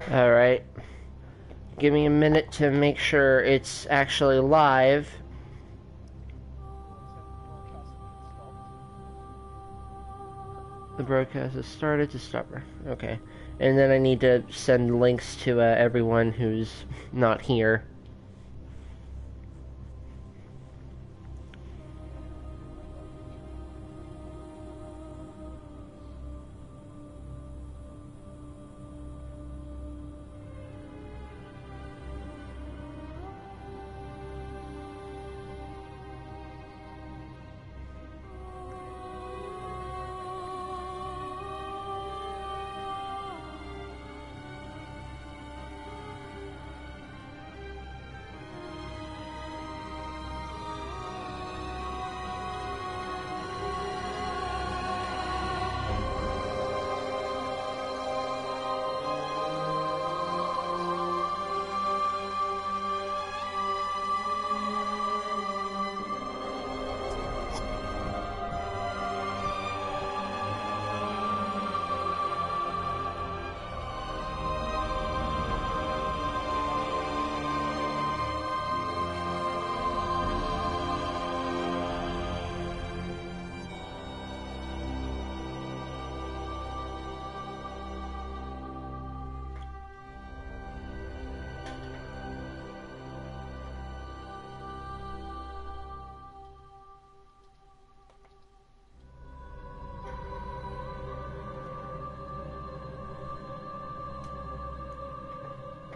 Alright. Give me a minute to make sure it's actually live. The broadcast has started to stop. Okay. And then I need to send links to everyone who's not here.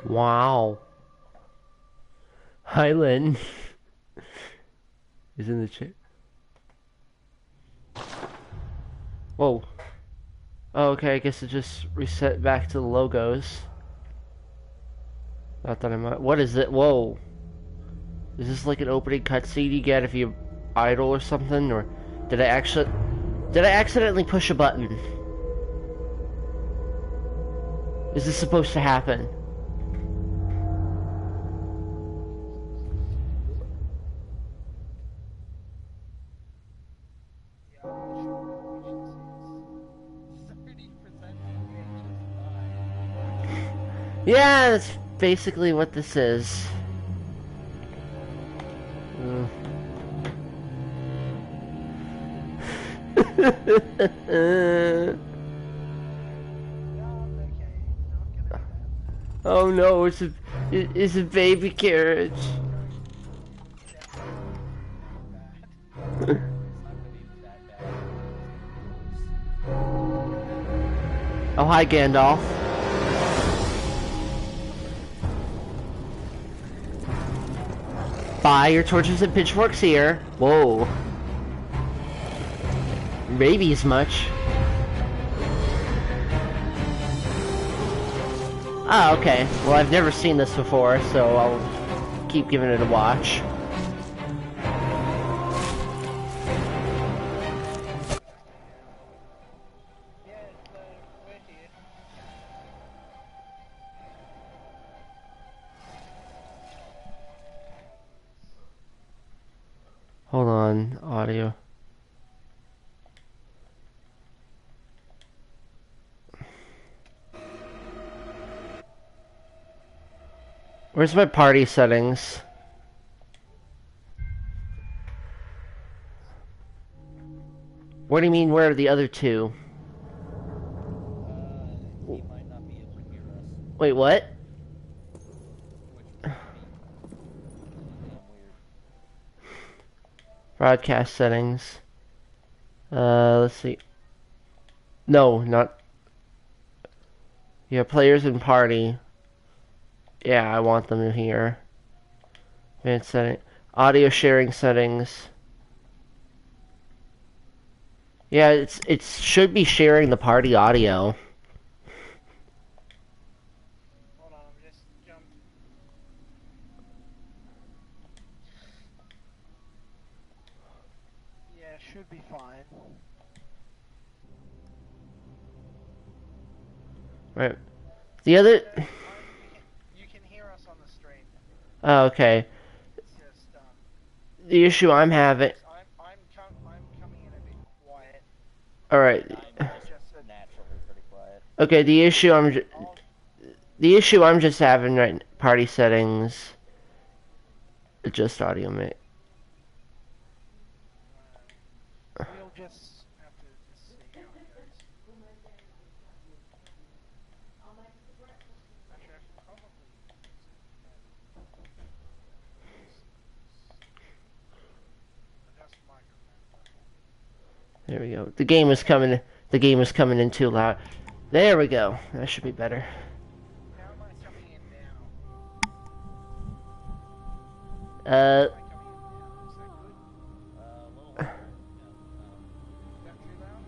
Wow. Hyland is in the chat. Whoa. Oh, okay, I guess it just reset back to the logos. Not that I might. What is it? Whoa. Is this like an opening cutscene you get if you idle or something? Or did I accidentally push a button? Is this supposed to happen? Yeah, that's basically what this is. Oh no, it's a baby carriage. Oh, hi Gandalf. Buy your torches and pitchforks here. Whoa. Maybe as much. Ah, okay. Well, I've never seen this before, so I'll keep giving it a watch. Hold on, audio. Where's my party settings? What do you mean, where are the other two? He might not be able to hear us. Wait, what? Broadcast settings. Let's see. No, not... Yeah, players and party. Yeah, I want them here. Advanced setting. Audio sharing settings. Yeah, it should be sharing the party audio. Hold on, I'm just jump. Yeah, should be fine. Right. The other... You can hear us on the stream. Oh, okay. It's just, the issue I'm having... I'm coming in a bit quiet. Alright. I'm just naturally pretty quiet. Okay, the issue I'm... The issue I'm just having right party settings. Adjust audio mix. We'll just have to just see how it goes. Actually, I can probably adjust microphone. There we go. The game is coming. The game is coming in too loud. There we go. That should be better. How am I coming in now? Uh, Am I coming in now? Is that good? A little louder. Is that too loud?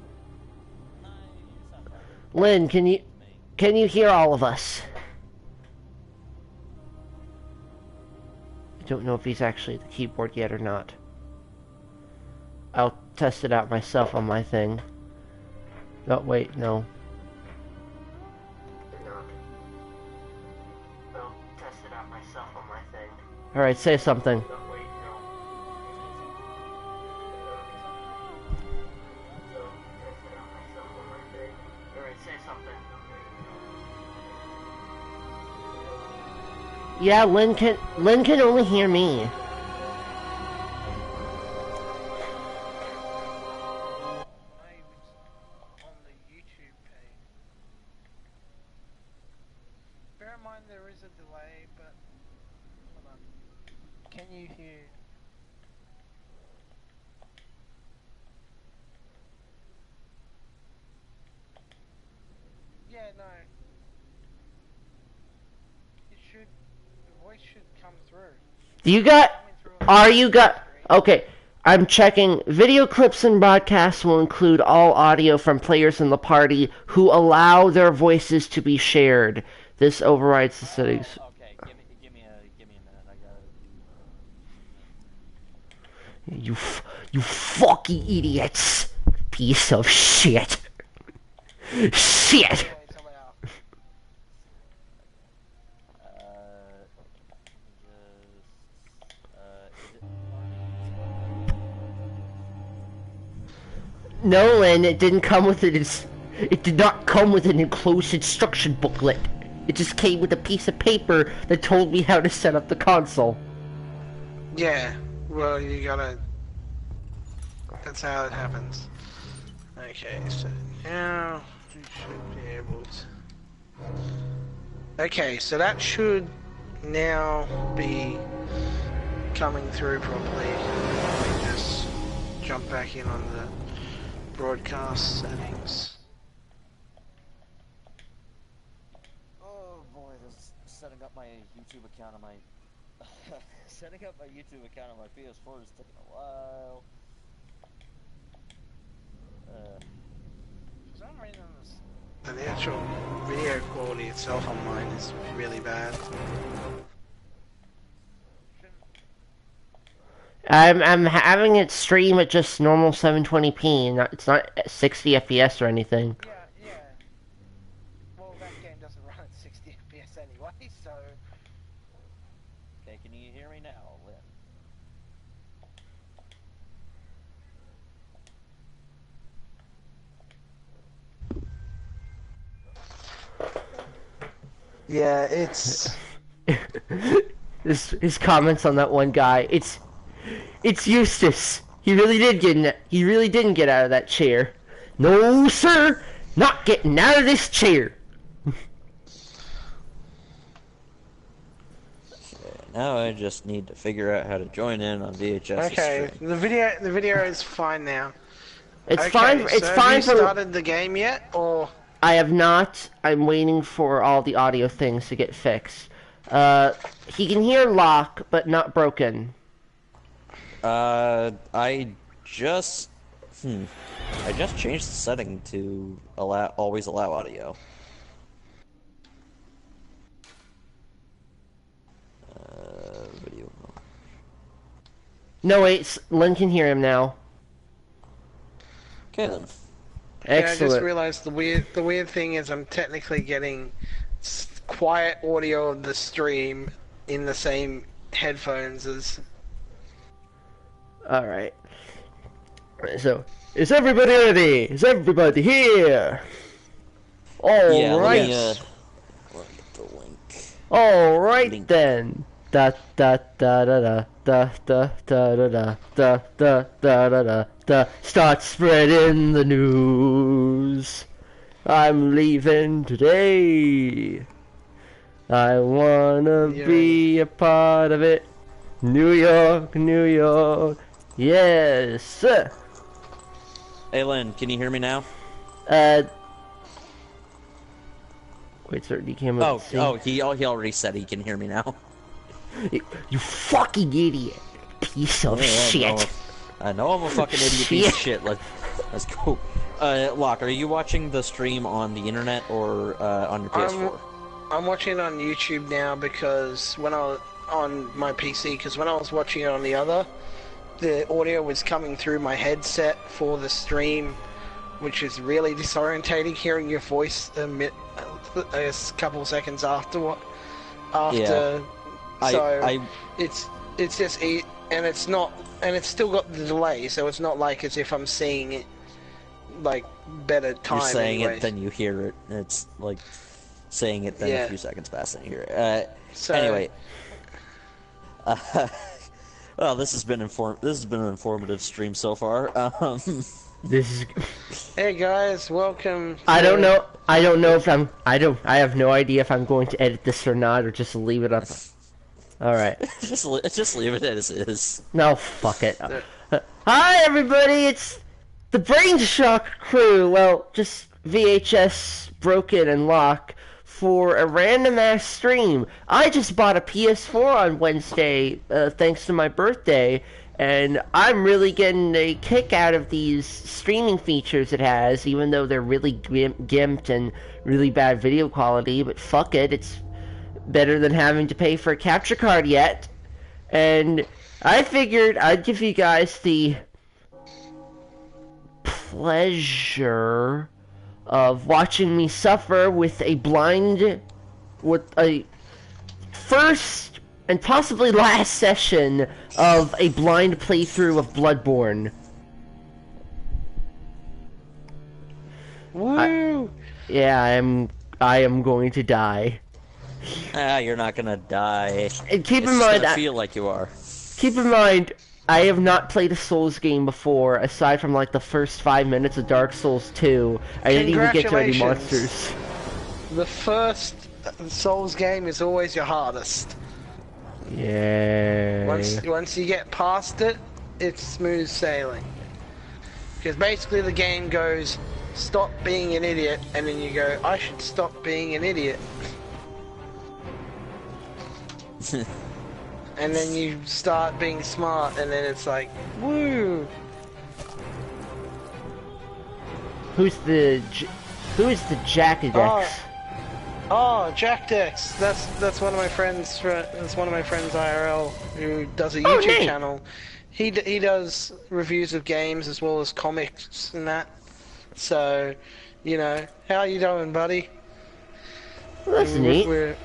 No, you sound fine. Lynn, To me. can you hear all of us? I don't know if he's actually at the keyboard yet or not. I'll test it out myself on my thing. Oh, wait, no. I'll test it out myself on my thing. Alright, say something. Yeah, Lynn can only hear me. Maybe it's on the YouTube page. Bear in mind there is a delay, but hold on. Can you hear? Yeah, no. It should. The voice should come through. You got... Coming through on Are the you got... screen. Okay, I'm checking. Video clips and broadcasts will include all audio from players in the party who allow their voices to be shared. This overrides the settings. Okay, give me a minute. I gotta. You fucking idiots! Piece of shit! Shit! Okay, it's allowed. Nolan, it didn't come with it did not come with an enclosed instruction booklet. It just came with a piece of paper that told me how to set up the console. Yeah, well, you gotta. That's how it happens. Okay, so now we should be able to. Okay, so that should now be coming through properly. Let me just jump back in on the broadcast settings. Oh boy, this setting up my YouTube account on my setting up my YouTube account on my PS4 is taking a while. For some reason, And the actual video quality itself on mine is really bad. I'm having it stream at just normal 720p. It's not 60 FPS or anything. yeah. Well, that game doesn't run at 60 FPS anyway, so. Okay, can you hear me now, Lynn? Yeah, it's... His comments on that one guy. It's Eustace. He really didn't get out of that chair. No, sir, not getting out of this chair. Now I just need to figure out how to join in on VHS. Okay, the video is fine now. It's Okay, fine. It's so fine have you for. started the game yet, or...? I have not. I'm waiting for all the audio things to get fixed. He can hear lock, but not broken. I just changed the setting to always allow audio. Video. No, wait. Lynn can hear him now. Okay then. Yeah, I just Excellent. realized the weird thing is I'm technically getting quiet audio of the stream in the same headphones as... Alright. So, is everybody ready? Is everybody here? Alright. Yeah, let me get the link. All right Link. then. Da da da da da da da da da da da da da da da. Start spreading the news. I'm leaving today. I wanna Yeah. be a part of it. New York, New York. Yes. Hey, Lynn, can you hear me now? Uh. Wait, sir. You came up. He already said he can hear me now. You fucking idiot. Piece of shit. I know I'm a fucking idiot piece of shit. Let's go. Locke, are you watching the stream on the internet or on your PS4? I'm watching it on YouTube now because when I was on my PC, because when I was watching it on the audio was coming through my headset for the stream, which is really disorientating hearing your voice a couple of seconds after. Yeah. It's just and it's not, and it's still got the delay, so it's not like as if I'm seeing it like better time. You're saying anyways. it, then you hear it. It's like saying it, then a few seconds pass and you hear it. So, anyway, well, this has been an informative stream so far. This is. Hey guys, welcome. I don't know if I have no idea if I'm going to edit this or not, or just leave it up. All right. just leave it as is. No, fuck it. Hi everybody, it's the StreamShock crew. Well, just VHS, Broken, and Locke for a random ass stream. I just bought a PS4 on Wednesday, thanks to my birthday, and I'm really getting a kick out of these streaming features it has, even though they're really gimped and really bad video quality. But fuck it, it's better than having to pay for a capture card yet. And I figured I'd give you guys the pleasure of watching me suffer with a first and possibly last session of a blind playthrough of Bloodborne. Woo! I am going to die. You're not gonna die. And keep in It's mind, gonna feel like you are. Keep in mind, I have not played a Souls game before, aside from like the first 5 minutes of Dark Souls 2. I didn't even get to any monsters. The first Souls game is always your hardest. Yeah. Once you get past it, it's smooth sailing. Because basically the game goes, stop being an idiot, and then you go, I should stop being an idiot. And then you start being smart, and then it's like, woo! Who is the Jackadex? Oh, Jack Dex. That's one of my friends. That's one of my friends IRL who does a Oh, YouTube neat. channel. He does reviews of games as well as comics and that. So, you know, how you doing, buddy? Well, that's neat.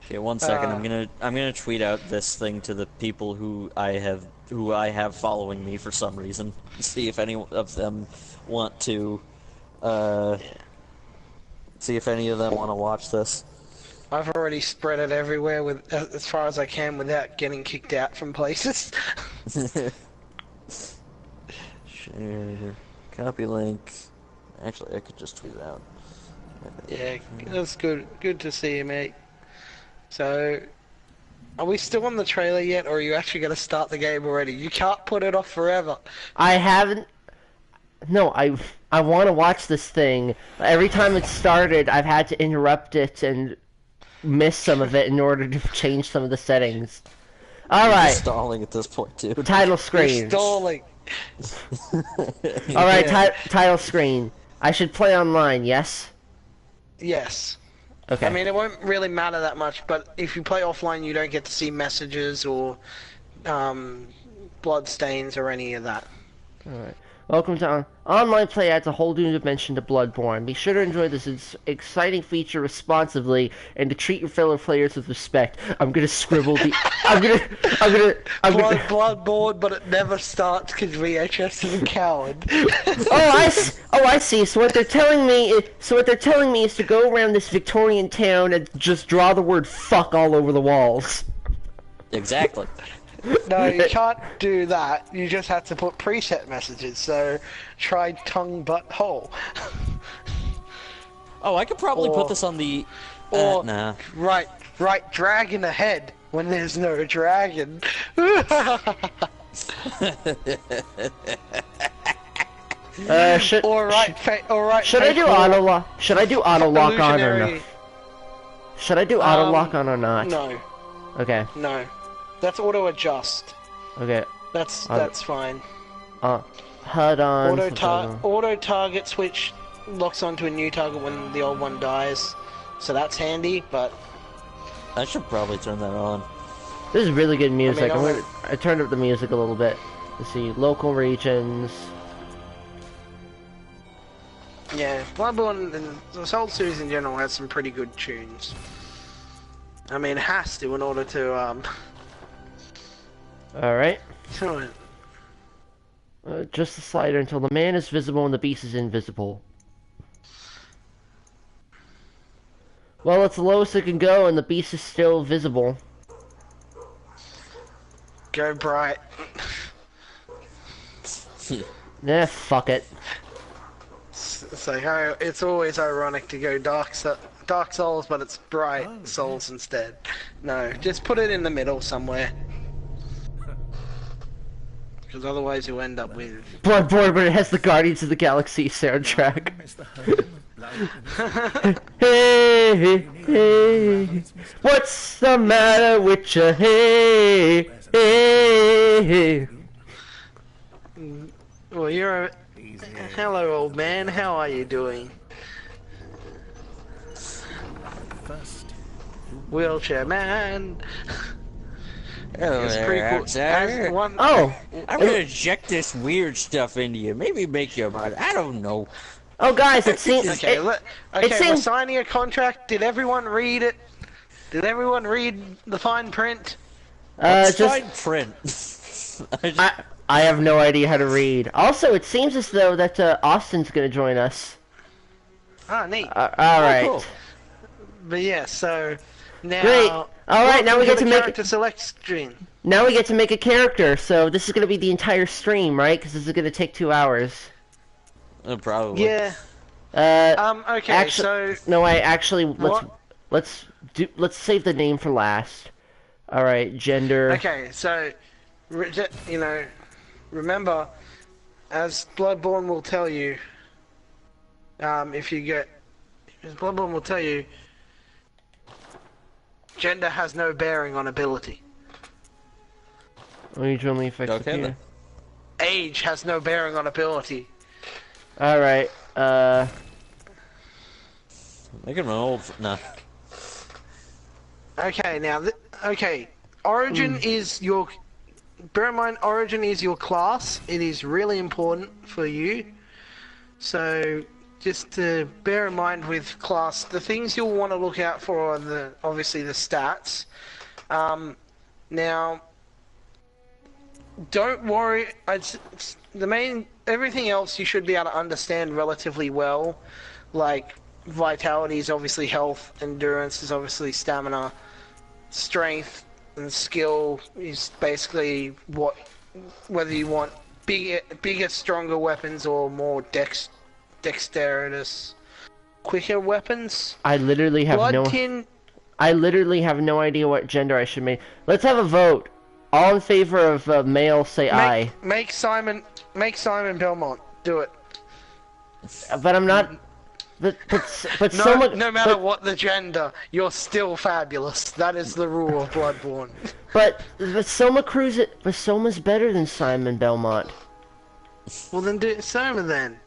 Okay, 1 second. I'm gonna tweet out this thing to the people who I have following me for some reason. See if any of them want to. See if any of them want to watch this. I've already spread it everywhere with as far as I can without getting kicked out from places. Share. Copy link. Actually, I could just tweet it out. Yeah, that's good. Good to see you, mate. So, are we still on the trailer yet, or are you actually going to start the game already? You can't put it off forever. I haven't. No, I want to watch this thing. Every time it started, I've had to interrupt it and miss some of it in order to change some of the settings. All right. You're stalling at this point, dude. Title screen. You're stalling. All right, Yeah. title screen. I should play online, yes? Yes. Okay. I mean, it won't really matter that much, but if you play offline, you don't get to see messages or blood stains or any of that. All right. Welcome to online play adds a whole new dimension to Bloodborne. Be sure to enjoy this exciting feature responsibly and to treat your fellow players with respect. I'm gonna scribble the. I'm gonna. Bloodborne, but it never starts because VHS is a coward. I see. So what they're telling me is to go around this Victorian town and just draw the word "fuck" all over the walls. Exactly. No, you can't do that. You just have to put preset messages. So, try tongue, butt, hole. Oh, I could probably put this on the. Nah. Right, dragon ahead when there's no dragon. Should Should I do auto lock? Should I do auto lock on or not? Should I do auto lock on or not? No. Okay. No. That's auto adjust. Okay. That's fine. HUD on. Auto target switch locks onto a new target when the old one dies, so that's handy. But I should probably turn that on. This is really good music. I mean, I turned up the music a little bit. Let's see, local regions. Yeah, Bloodborne and the whole series in general has some pretty good tunes. I mean, it has to in order to Alright. So, just the slider until the man is visible and the beast is invisible. Well, it's the lowest it can go and the beast is still visible. Go bright. Nah, fuck it. It's like, it's always ironic to go Dark Souls, but it's Bright Souls instead. No, just put it in the middle somewhere. Because otherwise you end up with... Bloodborne, but it has the Guardians of the Galaxy soundtrack. Hey, hey, what's the matter with you? Hey, hey. Well, you're a... Hello, old man. How are you doing? Wheelchair man. Hello It's there, pretty cool. outsider. Oh, I'm gonna inject this weird stuff into you. Maybe make you mad. I don't know. oh, guys, it seems. Okay, it we're seems. signing a contract. Did everyone read it? Did everyone read the fine print? What's Just. fine print? I have no idea how to read. Also, it seems as though that Austin's gonna join us. Ah, neat. Alright. Cool. But yeah, so now. Great. Alright, now we get to make character select screen. Now we get to make a character. So this is gonna be the entire stream, right? Because this is gonna take 2 hours. Probably. Yeah. Okay. Actually, so no, let's save the name for last. All right, gender. okay, so you know, remember, as Bloodborne will tell you, Bloodborne will tell you, gender has no bearing on ability. Age only affects Okay, the then. Age has no bearing on ability. All right. Make him an old. Nah. Okay, now, Origin is your... Bear in mind, Origin is your class. It is really important for you. So, just to bear in mind with class, the things you'll want to look out for are obviously the stats. Now, don't worry. Everything else you should be able to understand relatively well. Like, vitality is obviously health, endurance is obviously stamina, strength and skill is basically whether you want bigger, stronger weapons or more dexterous, quicker weapons. I literally have I literally have no idea what gender I should make. Let's have a vote. All in favor of male, say aye. Make Simon Belmont. Do it. But I'm not. But no matter what the gender, you're still fabulous. That is the rule of Bloodborne. But Soma's better than Simon Belmont. Well, then do Soma then.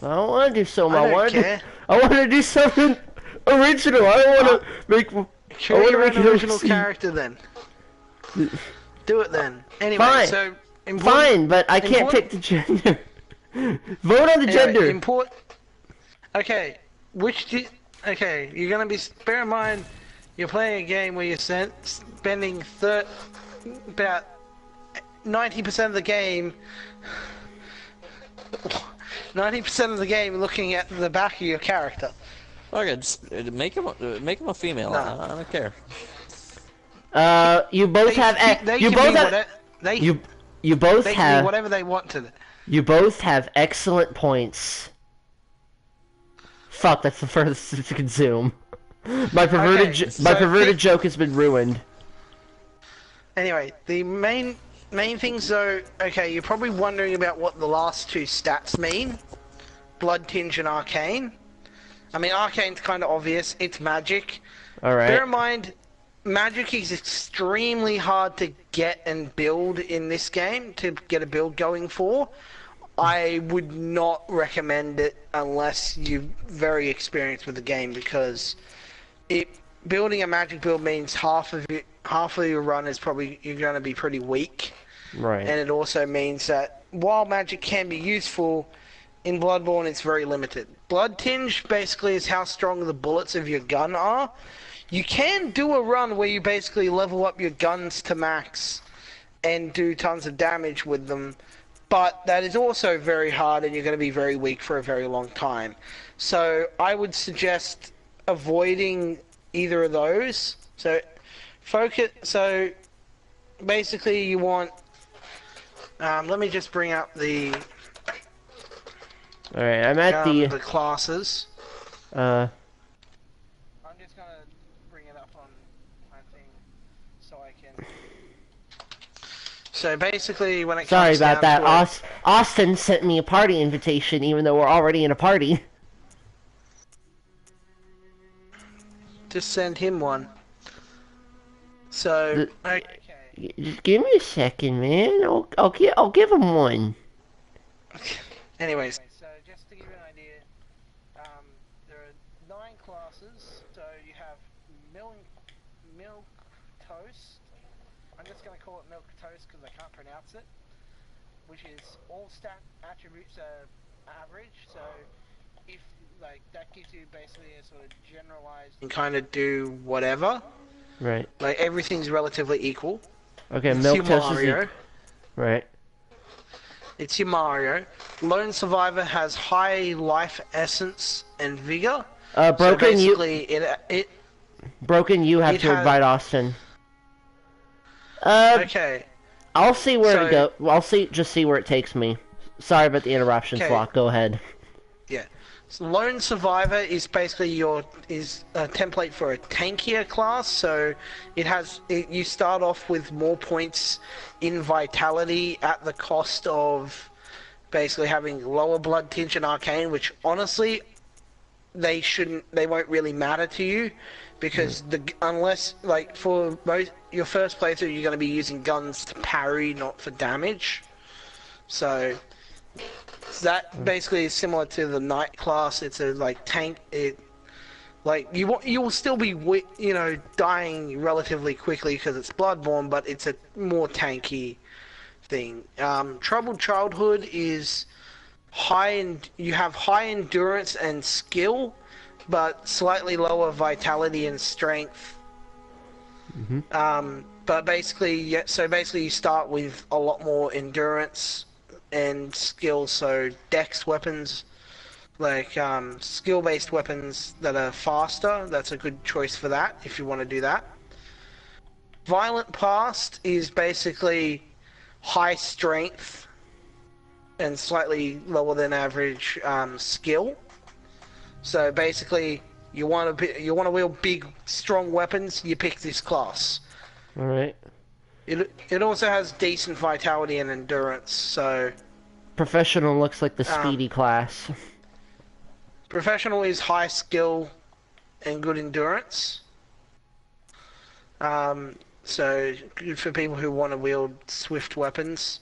I don't want to do Soma. I don't care. I want to do something original. I don't want to make. Create your own original character then. Do it then. Anyway, Fine. so Fine, but I can't pick the gender. Vote on the gender. Okay, okay, you're gonna be. Bear in mind, you're playing a game where you're spending about 90% of the game. 90% of the game looking at the back of your character. Okay, just make him a female. No. I don't care. You both have. You both have. You both they have. can be whatever they want to. You both have excellent points. Fuck, that's the furthest it can zoom. My perverted joke has been ruined. Anyway, the main things though, okay, you're probably wondering about what the last two stats mean. Blood Tinge and Arcane. I mean, Arcane's kind of obvious, it's magic. Alright. Bear in mind, magic is extremely hard to get and build in this game, to get a build going for. I would not recommend it unless you're very experienced with the game, because building a magic build means half of your run is probably you're going to be pretty weak. Right. And it also means that while magic can be useful, in Bloodborne it's very limited. Blood Tinge basically is how strong the bullets of your gun are. You can do a run where you basically level up your guns to max and do tons of damage with them. But that is also very hard, and you're going to be very weak for a very long time. So I would suggest avoiding either of those. So basically you want. Let me just bring up the. All right, I'm at the classes. I'm just gonna bring it up on my thing so I can. So basically, when it Sorry comes about down that. to Austin sent me a party invitation, even though we're already in a party. Just send him one. So okay. Just give me a second, man. I'll give him one. Anyways, so just to give you an idea, there are 9 classes. So you have milk toast. I'm just going to call it milk toast because I can't pronounce it. Which is all stat attributes are average. So if that gives you basically a sort of generalized. You can kind of do whatever. Right. Like everything's relatively equal. Okay, It's milk your toast Mario. is right. It's your Mario. Lone Survivor has high life essence and vigor. Broken, so basically Broken, you have to invite Austin. Okay. I'll see where to go. I'll just see where it takes me. Sorry about the interruption, Flock. Go ahead. Yeah. So Lone Survivor is basically a template for a tankier class. So you start off with more points in vitality at the cost of basically having lower blood tinge and arcane, which honestly they won't really matter to you, because unless for your first playthrough you're going to be using guns to parry, not for damage. So that basically is similar to the knight class. It's a tank. You will still be dying relatively quickly because it's Bloodborne, but it's a more tanky thing. Troubled Childhood is you have high endurance and skill, but slightly lower vitality and strength. But basically, you start with a lot more endurance and skill, so dex weapons, skill-based weapons that are faster, that's a good choice for that, if you want to do that. Violent Past is basically high strength and slightly lower than average skill. So basically, you want to wield big, strong weapons, you pick this class. Alright. It also has decent vitality and endurance, so... Professional looks like the speedy class. Professional is high skill and good endurance. So good for people who want to wield swift weapons.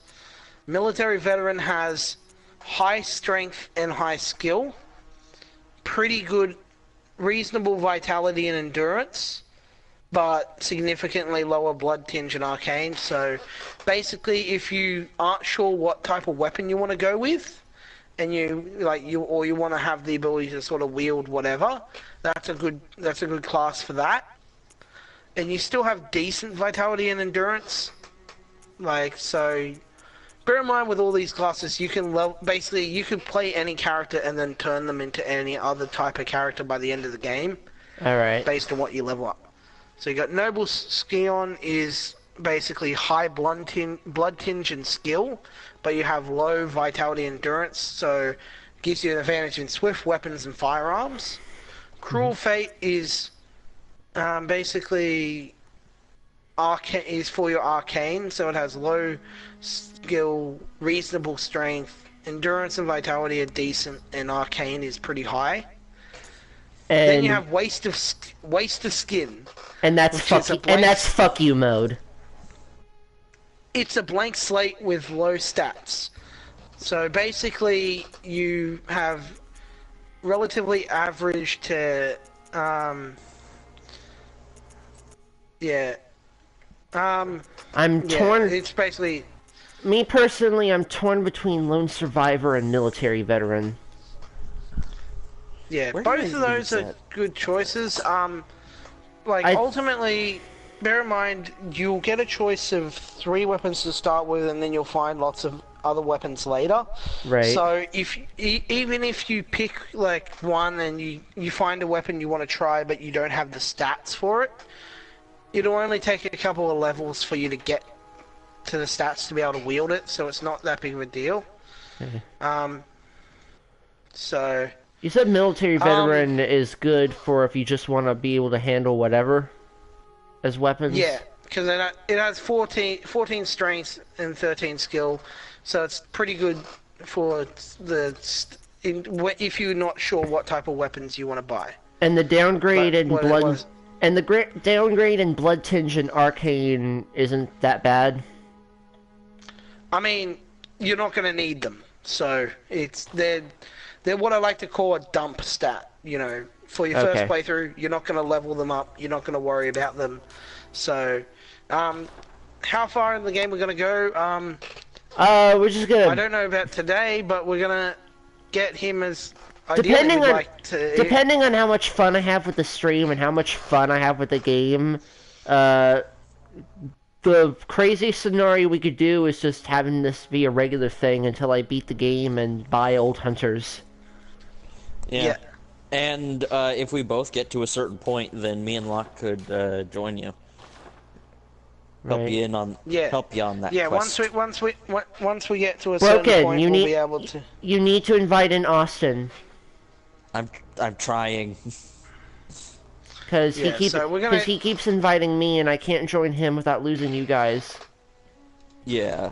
Military Veteran has high strength and high skill. Pretty good, reasonable vitality and endurance, but significantly lower blood tinge and arcane. So basically, if you aren't sure what type of weapon you want to go with, and you want to have the ability to sort of wield whatever, that's a good class for that. And you still have decent vitality and endurance. Like, so bear in mind with all these classes, you can basically you can play any character and then turn them into any other type of character by the end of the game. All right. Based on what you level up. So you got Noble Scion is basically high blood tinge and skill, but you have low vitality and endurance, so it gives you an advantage in swift weapons and firearms. Cruel Fate is basically is for your arcane, so it has low skill, reasonable strength, endurance and vitality are decent, and arcane is pretty high. And then you have waste of skin, and that's fuck you mode. It's a blank slate with low stats. So basically, you have relatively average to I'm torn. It's basically me personally. I'm torn between lone survivor and military veteran. Yeah, both of those are good choices. Ultimately, bear in mind, you'll get a choice of 3 weapons to start with, and then you'll find lots of other weapons later. Right. So even if you pick like one and you find a weapon you want to try, but you don't have the stats for it, it'll only take a couple of levels for you to get to the stats to be able to wield it. So it's not that big of a deal. So. You said military veteran is good for if you just want to be able to handle whatever as weapons? Yeah, because it has 14 strength and 13 skill, so it's pretty good for if you're not sure what type of weapons you want to buy. And the downgrade in downgrade in blood tinge and arcane isn't that bad? I mean, you're not going to need them, so they're what I like to call a dump stat. You know, for your first playthrough, you're not going to level them up. You're not going to worry about them. So, how far in the game we're going to go? We're just gonna. I don't know about today, but we're gonna get him as. Depending on how much fun I have with the stream and how much fun I have with the game, the crazy scenario we could do is just having this be a regular thing until I beat the game and buy old hunters. Yeah. And if we both get to a certain point, then me and Locke could join you. Help you on that. Yeah, quest. once we get to a certain point, we'll be able to. You need to invite in Austin. I'm trying. Because he keeps inviting me, and I can't join him without losing you guys. Yeah.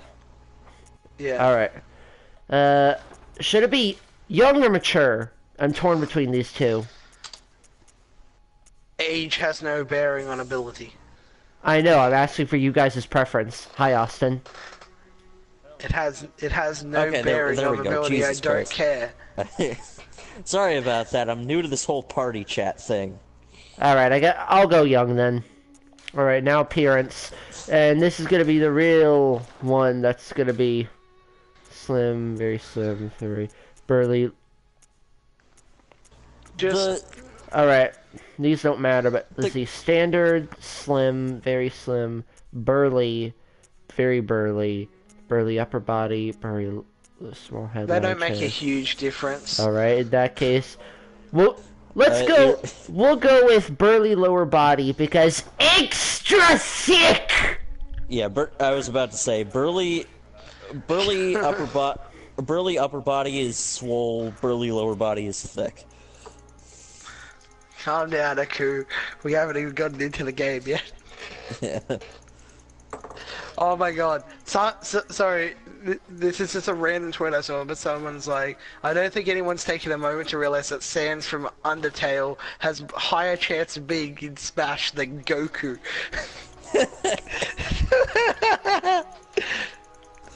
Yeah. All right. Should it be young or mature? I'm torn between these two. Age has no bearing on ability. I know. I'm asking for you guys' preference. Hi, Austin. It has no bearing on ability. Jesus I don't Christ. care. Sorry about that. I'm new to this whole party chat thing. All right. I'll go young then. All right. Now appearance, and this is gonna be the real one. That's gonna be slim, very burly. Alright, these don't matter, but let's see. Standard, slim, very slim, burly, very burly, burly upper body, burly small head. They don't make a huge difference. Alright, in that case, we'll go with burly lower body because extra sick! Yeah, I was about to say, burly upper body is swole, burly lower body is thick. Calm down, Aku. We haven't even gotten into the game yet. Yeah. Oh my god. Sorry, this is just a random tweet I saw, but someone's like, I don't think anyone's taken a moment to realize that Sans from Undertale has higher chance of being in Smash than Goku.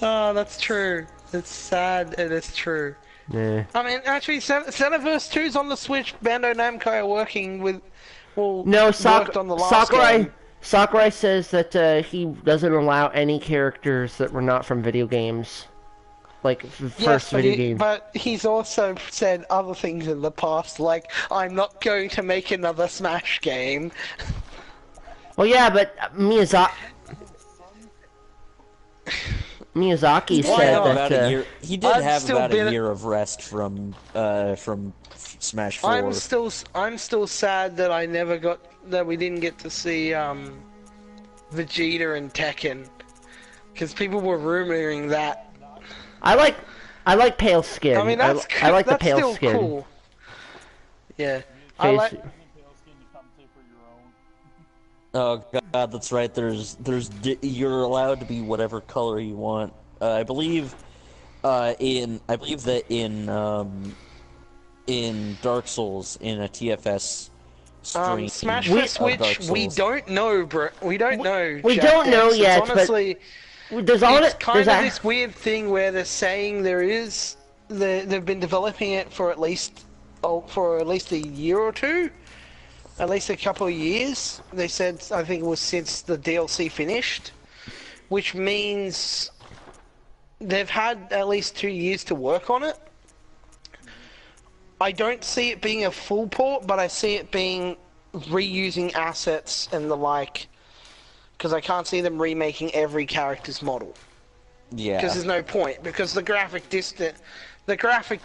Oh, that's true. It's sad and it's true. Yeah. I mean, actually, Xenoverse 2's on the Switch. Bandai Namco are working with. Well, worked on the last game. Sakurai says that he doesn't allow any characters that were not from video games. like Yes, first video game. but he's also said other things in the past, like, I'm not going to make another Smash game. Well, yeah, but Miyazaki said about that. a year. He did have about a year of rest from Smash 4. I'm still sad that we didn't get to see Vegeta and Tekken, because people were rumoring that. I like pale skin. I mean, I like the pale still skin. Cool. Yeah, Oh god, that's right. You're allowed to be whatever color you want. I believe that in Dark Souls, in a TFS stream, Smash for Switch, we don't know, bro. We don't know. We don't know yet, honestly, but it's kind of this weird thing where they're saying they've been developing it for at least a year or two. At least a couple of years. They said, I think it was since the DLC finished, which means they've had at least 2 years to work on it. I don't see it being a full port, but I see it being reusing assets and the like, because I can't see them remaking every character's model. Yeah. Because there's no point, because the graphic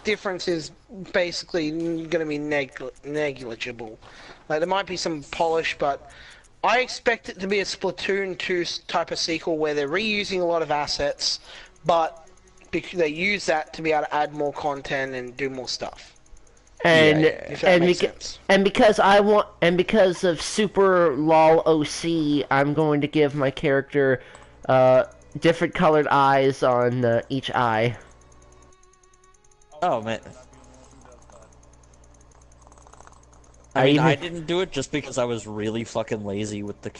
difference is basically going to be negligible. Like, there might be some polish, but I expect it to be a Splatoon 2 type of sequel where they're reusing a lot of assets, but they use that to be able to add more content and do more stuff. And because of Super LOL OC, I'm going to give my character different colored eyes on each eye. Oh man. I didn't do it just because I was really fucking lazy with the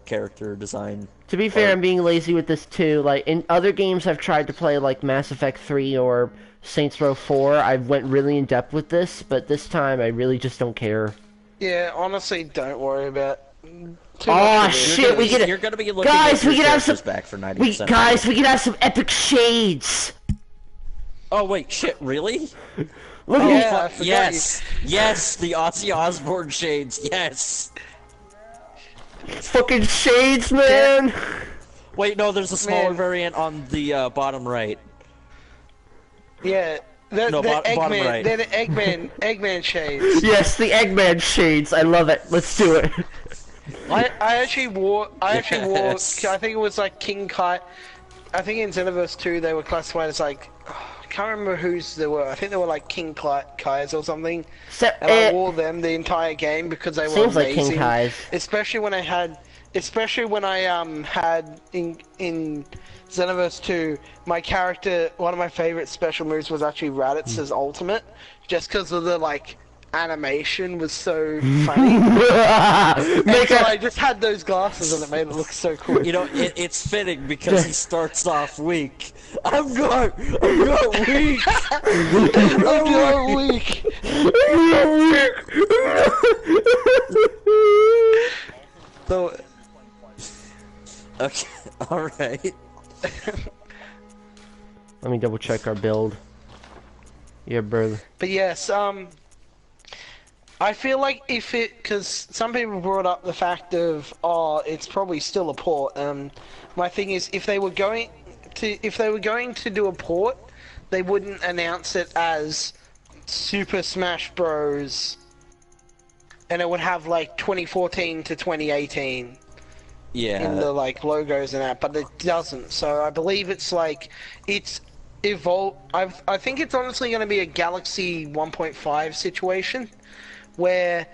character design. To be fair, I'm being lazy with this too. Like, in other games I've tried to play, like Mass Effect 3 or Saints Row 4, I went really in depth with this, but this time I really just don't care. Yeah, honestly, don't worry about. Oh shit! You're gonna be looking at your characters back for 90%. Guys, we could have some epic shades. Oh wait, shit! Really? Look at Yes, the Ozzy Osbourne shades. Yes. Fucking shades, man. Wait, no, there's a smaller variant on the bottom right. Yeah. Bottom right. They're the Eggman shades. Yes, the Eggman shades. I love it. Let's do it. I actually wore. I think it was like King Kai. I think in Xenoverse 2 they were classified as like. I can't remember whose they were. I think they were like King Kai's or something. And I wore them the entire game because they were amazing. Seems like King Kai's. Especially when I had in Xenoverse 2, my character, one of my favorite special moves was actually Raditz's ultimate, just because of the like animation was so funny. So I just had those glasses and it made it look so cool. You know, it's fitting because he starts off weak. I'm going weak. I'm weak. So, okay, alright. Let me double check our build. Yeah, brother. but yes, I feel like because some people brought up the fact of, it's probably still a port. My thing is, if they were going to do a port, they wouldn't announce it as Super Smash Bros. And it would have like 2014 to 2018. Yeah. In the like logos and that, but it doesn't. So I believe it's like it's evolved. I think it's honestly going to be a Galaxy 1.5 situation, where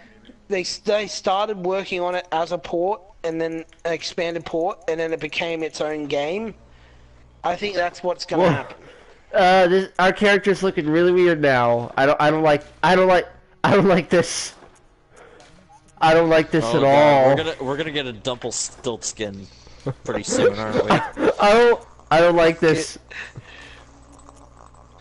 they started working on it as a port and then an expanded port, and then it became its own game. I think that's what's going to happen. Our character's looking really weird now. I don't like this. I don't like this at all. We're gonna get a Dumple Stilt skin pretty soon, aren't we? I don't like this.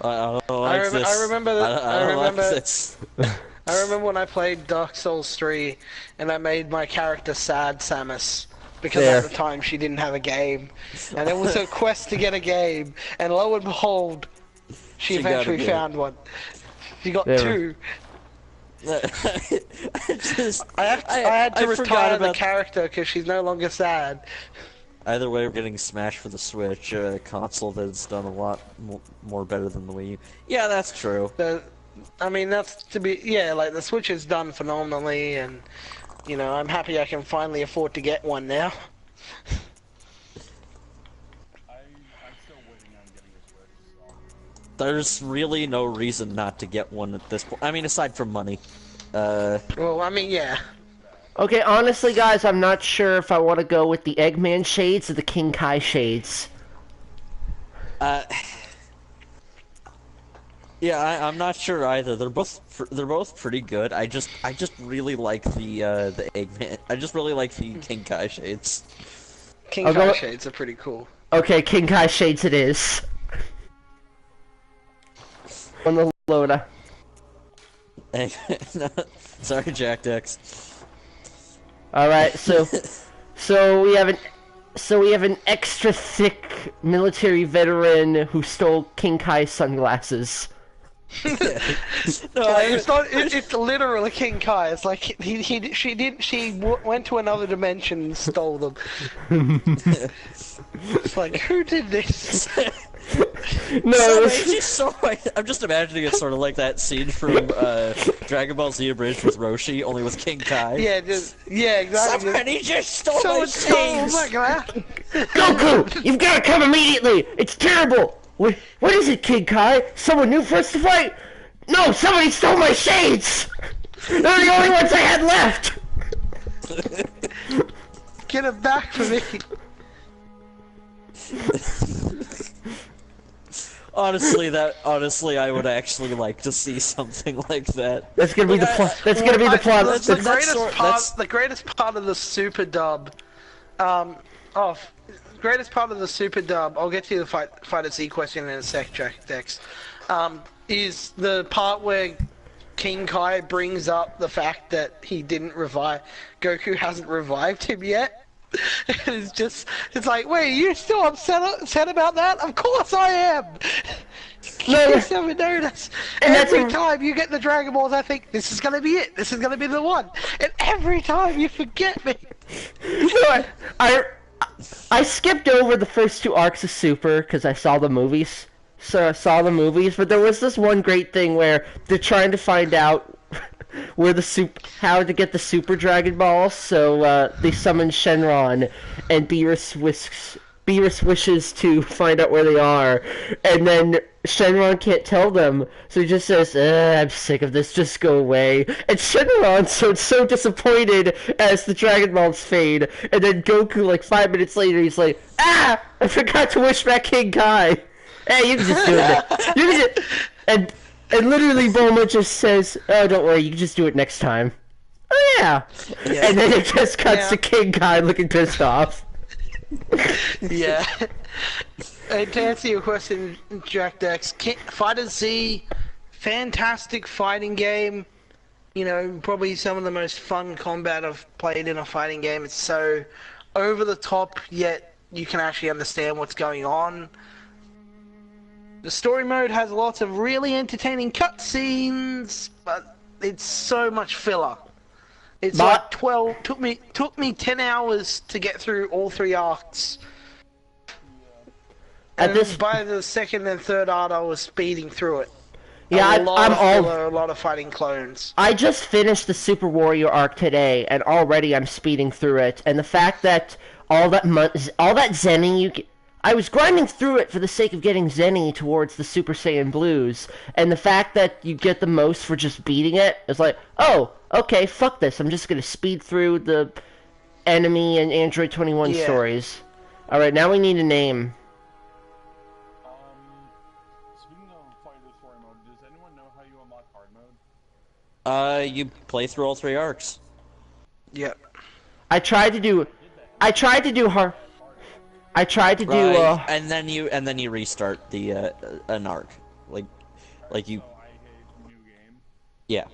I don't like this. I remember that. I don't like this. I remember when I played Dark Souls 3 and I made my character Sad Samus because There. at the time she didn't have a game, and it was a quest to get a game, and lo and behold, she She got a eventually game. found one. She got There. 2. I had to I forgot retire the about- character because she's no longer sad. Either way, we're getting Smash for the Switch, a console that's done a lot more better than the Wii U. Yeah, that's true. I mean, that's to be, yeah, like the Switch is done phenomenally, and you know, I'm happy I can finally afford to get one now. I'm still waiting on getting a Switch. So. There's really no reason not to get one at this point. I mean, aside from money. Well, I mean, yeah. Okay, honestly, guys, I'm not sure if I want to go with the Eggman shades or the King Kai shades. Yeah, I'm not sure either. They're both pretty good. I just really like the Eggman. I just really like the King Kai shades. King I'll Kai go- shades are pretty cool. Okay, King Kai shades it is. On the loader. Sorry, Jack Dex. All right, so we have an extra thick military veteran who stole King Kai's sunglasses. No, It's not. It's literally King Kai. It's like she went to another dimension and stole them. It's like, who did this? No, it was, She's so. I'm just imagining it sort of like that scene from Dragon Ball Z Abridged with Roshi, only with King Kai. Yeah, exactly. Somebody just stole my Someone stole shades! my glass. Goku, you've got to come immediately. It's terrible. What is it, King Kai? Someone new for us to fight? No, somebody stole my shades. They're the only ones I had left. Get him back for me. Honestly, I would actually like to see something like that. That's gonna be the plot. That's gonna be the plot. That's the That's- greatest part of the super dub. Greatest part of the super dub. I'll get to the Fighter Z question in a sec, Jack Dex. Is the part where King Kai brings up the fact that he didn't revive Goku hasn't revived him yet. It's like, wait, you're still upset about that? Of course I am! No, You never notice. And that's Every a- time you get the Dragon Balls, I think, this is gonna be it, this is gonna be the one. And every time you forget me. No, I skipped over the first 2 arcs of Super because I saw the movies. So I saw the movies, but there was this one great thing where they're trying to find out where how to get the Super Dragon Balls. So they summon Shenron, and Beerus wishes to find out where they are, and then Shenron can't tell them, so he just says, I'm sick of this, just go away. And Shenron so disappointed as the Dragon Balls fade, and then Goku, like 5 minutes later, he's like, I forgot to wish back King Kai. Hey, you can just do it. You can just... And literally Bulma just says, oh, don't worry, you can just do it next time. Oh, yeah. And then it just cuts to King Kai looking pissed off. Yeah. And to answer your question, Jack Dex, Fighter Z, fantastic fighting game. You know, probably some of the most fun combat I've played in a fighting game. It's so over the top, yet you can actually understand what's going on. The story mode has lots of really entertaining cutscenes, but it's so much filler. It's like 12. Took me 10 hours to get through all 3 arcs. And by the second and third art, I was speeding through it. Yeah, a lot of fighting clones. I just finished the Super Warrior arc today, and already I'm speeding through it. And the fact that all that Zenny you get, I was grinding through it for the sake of getting Zenny towards the Super Saiyan Blues, and the fact that you get the most for just beating it is like, oh, okay, fuck this. I'm just gonna speed through the Enemy and Android 21 stories. All right, now we need a name. Speaking of fighter story mode, does anyone know how you unlock hard mode? You play through all 3 arcs. Yep. I tried to do hard. I tried to do and then you restart the an arc, like you. Oh, I hate new game. Yeah,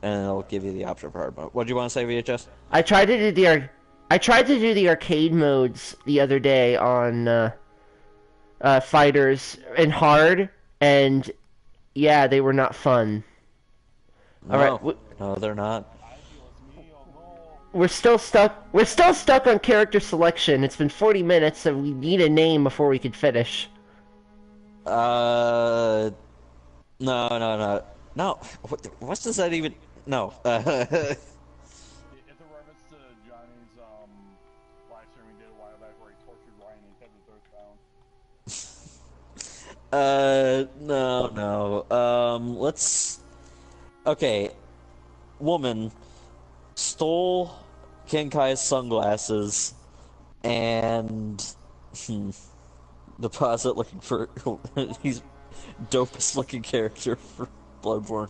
and it'll give you the option for hard mode. What do you want to say, VHS? I tried to do I tried to do the arcade modes the other day on Fighters in hard, and yeah, they were not fun. No, Alright, no, they're not. we're still stuck. We're still stuck on character selection. It's been 40 minutes, and we need a name before we can finish. No. What does that even? No. It's a reference to Johnny's live stream we did a while back where he tortured Ryan and kept his throat down. No. Let's. Okay. Woman stole Kenkai's sunglasses and deposit looking for. He's dopest looking character for Bloodborne.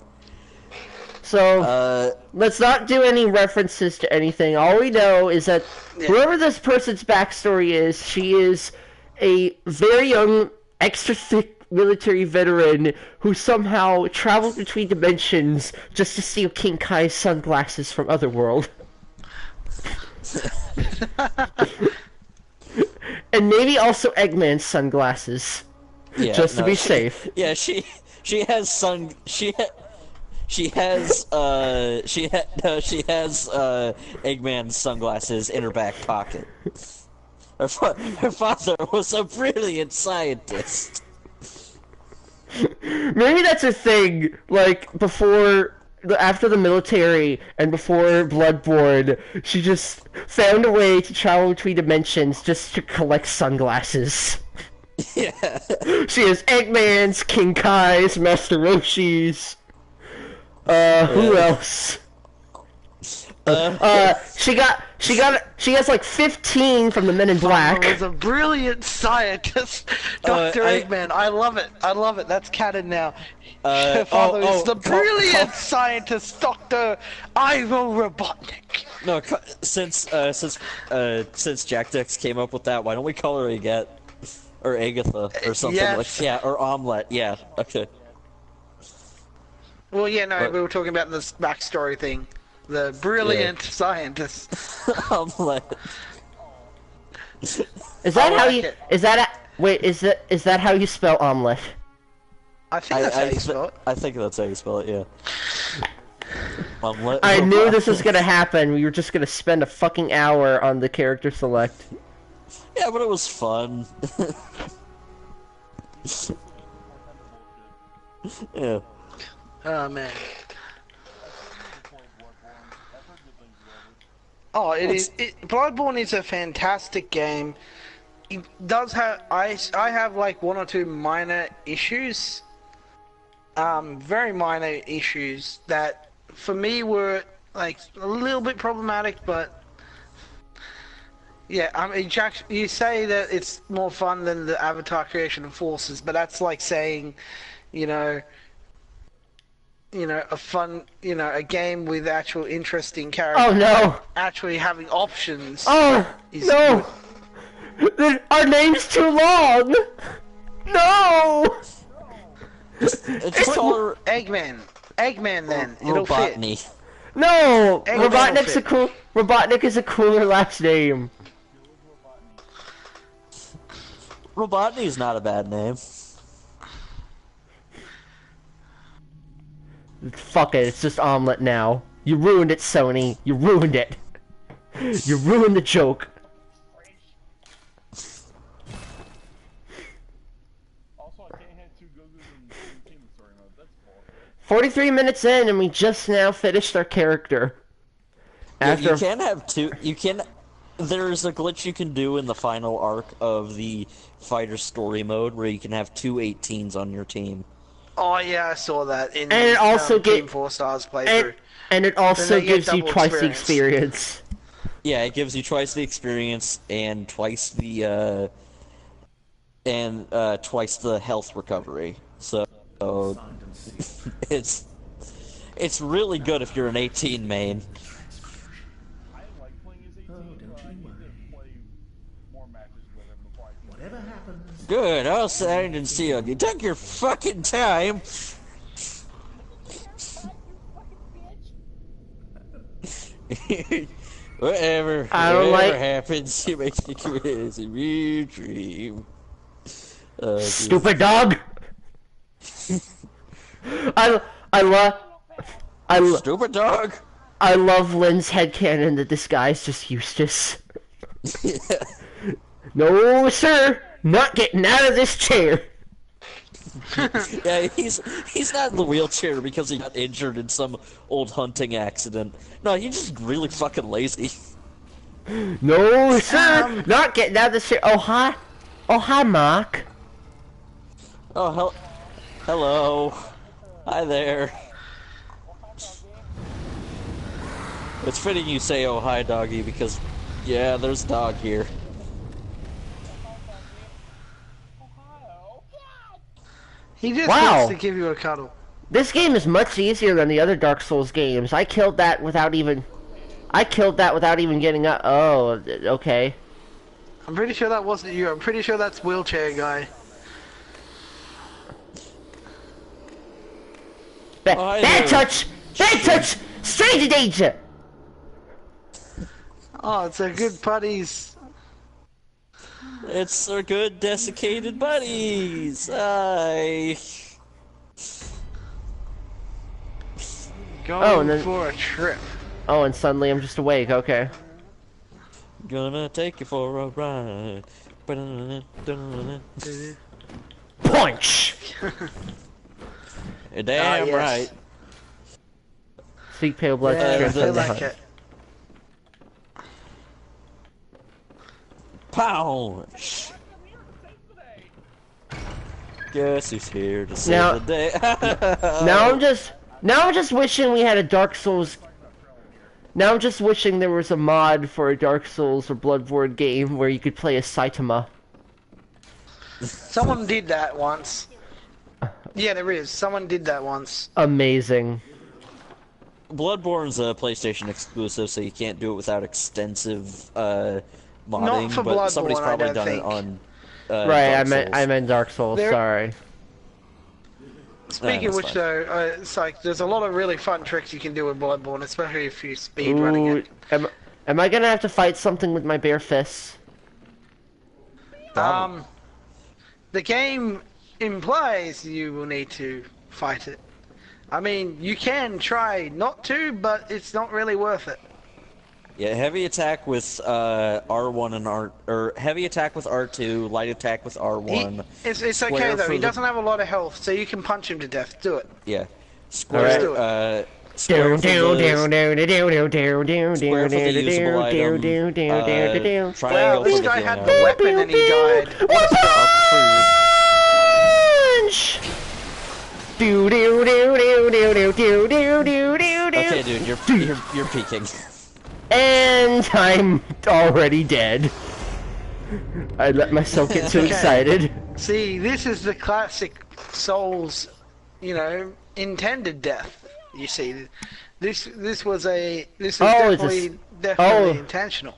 So, let's not do any references to anything. All we know is that whoever this person's backstory is, she is a very young, extra thick military veteran who somehow traveled between dimensions just to steal King Kai's sunglasses from Otherworld. And maybe also Eggman's sunglasses. Yeah, just to be safe. Yeah, she has Eggman's sunglasses in her back pocket. Her father was a brilliant scientist. Maybe that's a thing, like, after the military and before Bloodborne, she just found a way to travel between dimensions just to collect sunglasses. Yeah. She has Eggman's, King Kai's, Master Roshi's. Who else? She has like 15 from the Men in Black. Was a brilliant scientist, Dr. Eggman. I love it. That's canon now. Her father is the brilliant scientist, Dr. Ivo Robotnik. No, since Jack Dix came up with that, why don't we call her Agatha or Agatha or something or Omelette? Yeah, okay. Well, yeah, no, we were talking about this backstory thing. The brilliant scientist. Omelette. Is that how you? Is that how you spell omelet? I think that's how you spell it. I think that's how you spell it. Yeah. Omelette. I knew this was gonna happen. We were just gonna spend a fucking hour on the character select. Yeah, but it was fun. Yeah. Oh man. Oh, Bloodborne is a fantastic game. It does have I have like one or two minor issues. Very minor issues that for me were like a little bit problematic, but yeah, I mean, Jack, you say that it's more fun than the Avatar Creation of Forces, but that's like saying, a game with actual interesting characters. Oh no! Actually having options. Oh no! Our name's too long. No! It's called Eggman. Eggman, then it'll Robotnik. fit. No! Eggman Robotnik is a cooler last name. Robotnik is not a bad name. Fuck it, it's just Omelette now. You ruined it, Sony. You ruined it. You ruined the joke. Also, I can't have two Gogus in story mode. That's bullshit. 43 minutes in, and we just now finished our character. You can have two. You can. There's a glitch you can do in the final arc of the fighter story mode where you can have two 18s on your team. Oh yeah, I saw that in and it also Team 4 Stars playthrough. And it also gives you twice the experience. Yeah, it gives you twice the experience and twice the twice the health recovery. So it's really good if you're an 18 main. I like playing as 18, but I need to play more matches with him before I can. Whatever happens. Good, I'll stand and see you. You took your fucking time. Whatever. I don't Whatever like- happens, it makes me crazy. Me dream. Stupid dog. I love Stupid dog. I love Lynn's headcanon that this guy's just Eustace. Yeah. No, sir, not getting out of this chair. Yeah, he's not in the wheelchair because he got injured in some old hunting accident. No, he's just really fucking lazy. No, sir, not getting out of this chair. Oh hi, Mark. Oh, hello. Hi there. It's fitting you say, oh, hi, doggy, because, yeah, there's a dog here. He just Wow. wants to give you a cuddle. This game is much easier than the other Dark Souls games. I killed that without even getting up. Oh, okay. I'm pretty sure that wasn't you. I'm pretty sure that's wheelchair guy. hi Bad there. touch! Bad touch! Stranger danger! Oh, it's a good buddies. It's our good desiccated buddies. Hi. Going Oh, and then- for a trip. Oh, and suddenly I'm just awake. Okay. Gonna take you for a ride. Punch! You're damn yes. right. Seek pale blood Yeah, to I strengthen the like hunt. it. Punch. Guess who's here to save Now- the day? Now I'm just wishing we had a Dark Souls. Now I'm just wishing there was a mod for a Dark Souls or Bloodborne game where you could play as Saitama. Someone did that once. Yeah, there is. Someone did that once. Amazing. Bloodborne's a PlayStation exclusive, so you can't do it without extensive modding. for but somebody's Bloodborne, I probably don't done think. it on. Right, Dark I meant Dark Souls. There- Sorry. Speaking of that's which, fine. though, it's like there's a lot of really fun tricks you can do with Bloodborne, especially if you speed running Ooh, it. am I gonna have to fight something with my bare fists? Probably. The game implies you will need to fight it. I mean, you can try not to, but it's not really worth it. Yeah, heavy attack with R1 and R, or heavy attack with R2, light attack with R1. It's okay Square though. for He the- doesn't have a lot of health, so you can punch him to death. Do it. Yeah, square. Alright. do it. Square for the triangle Wow, this for the guy healing had the item. weapon and he died. Okay, dude, you're peeking. And I'm already dead. I let myself get too Okay. excited. See, this is the classic Souls, intended death. You see, this was Oh, definitely oh. intentional.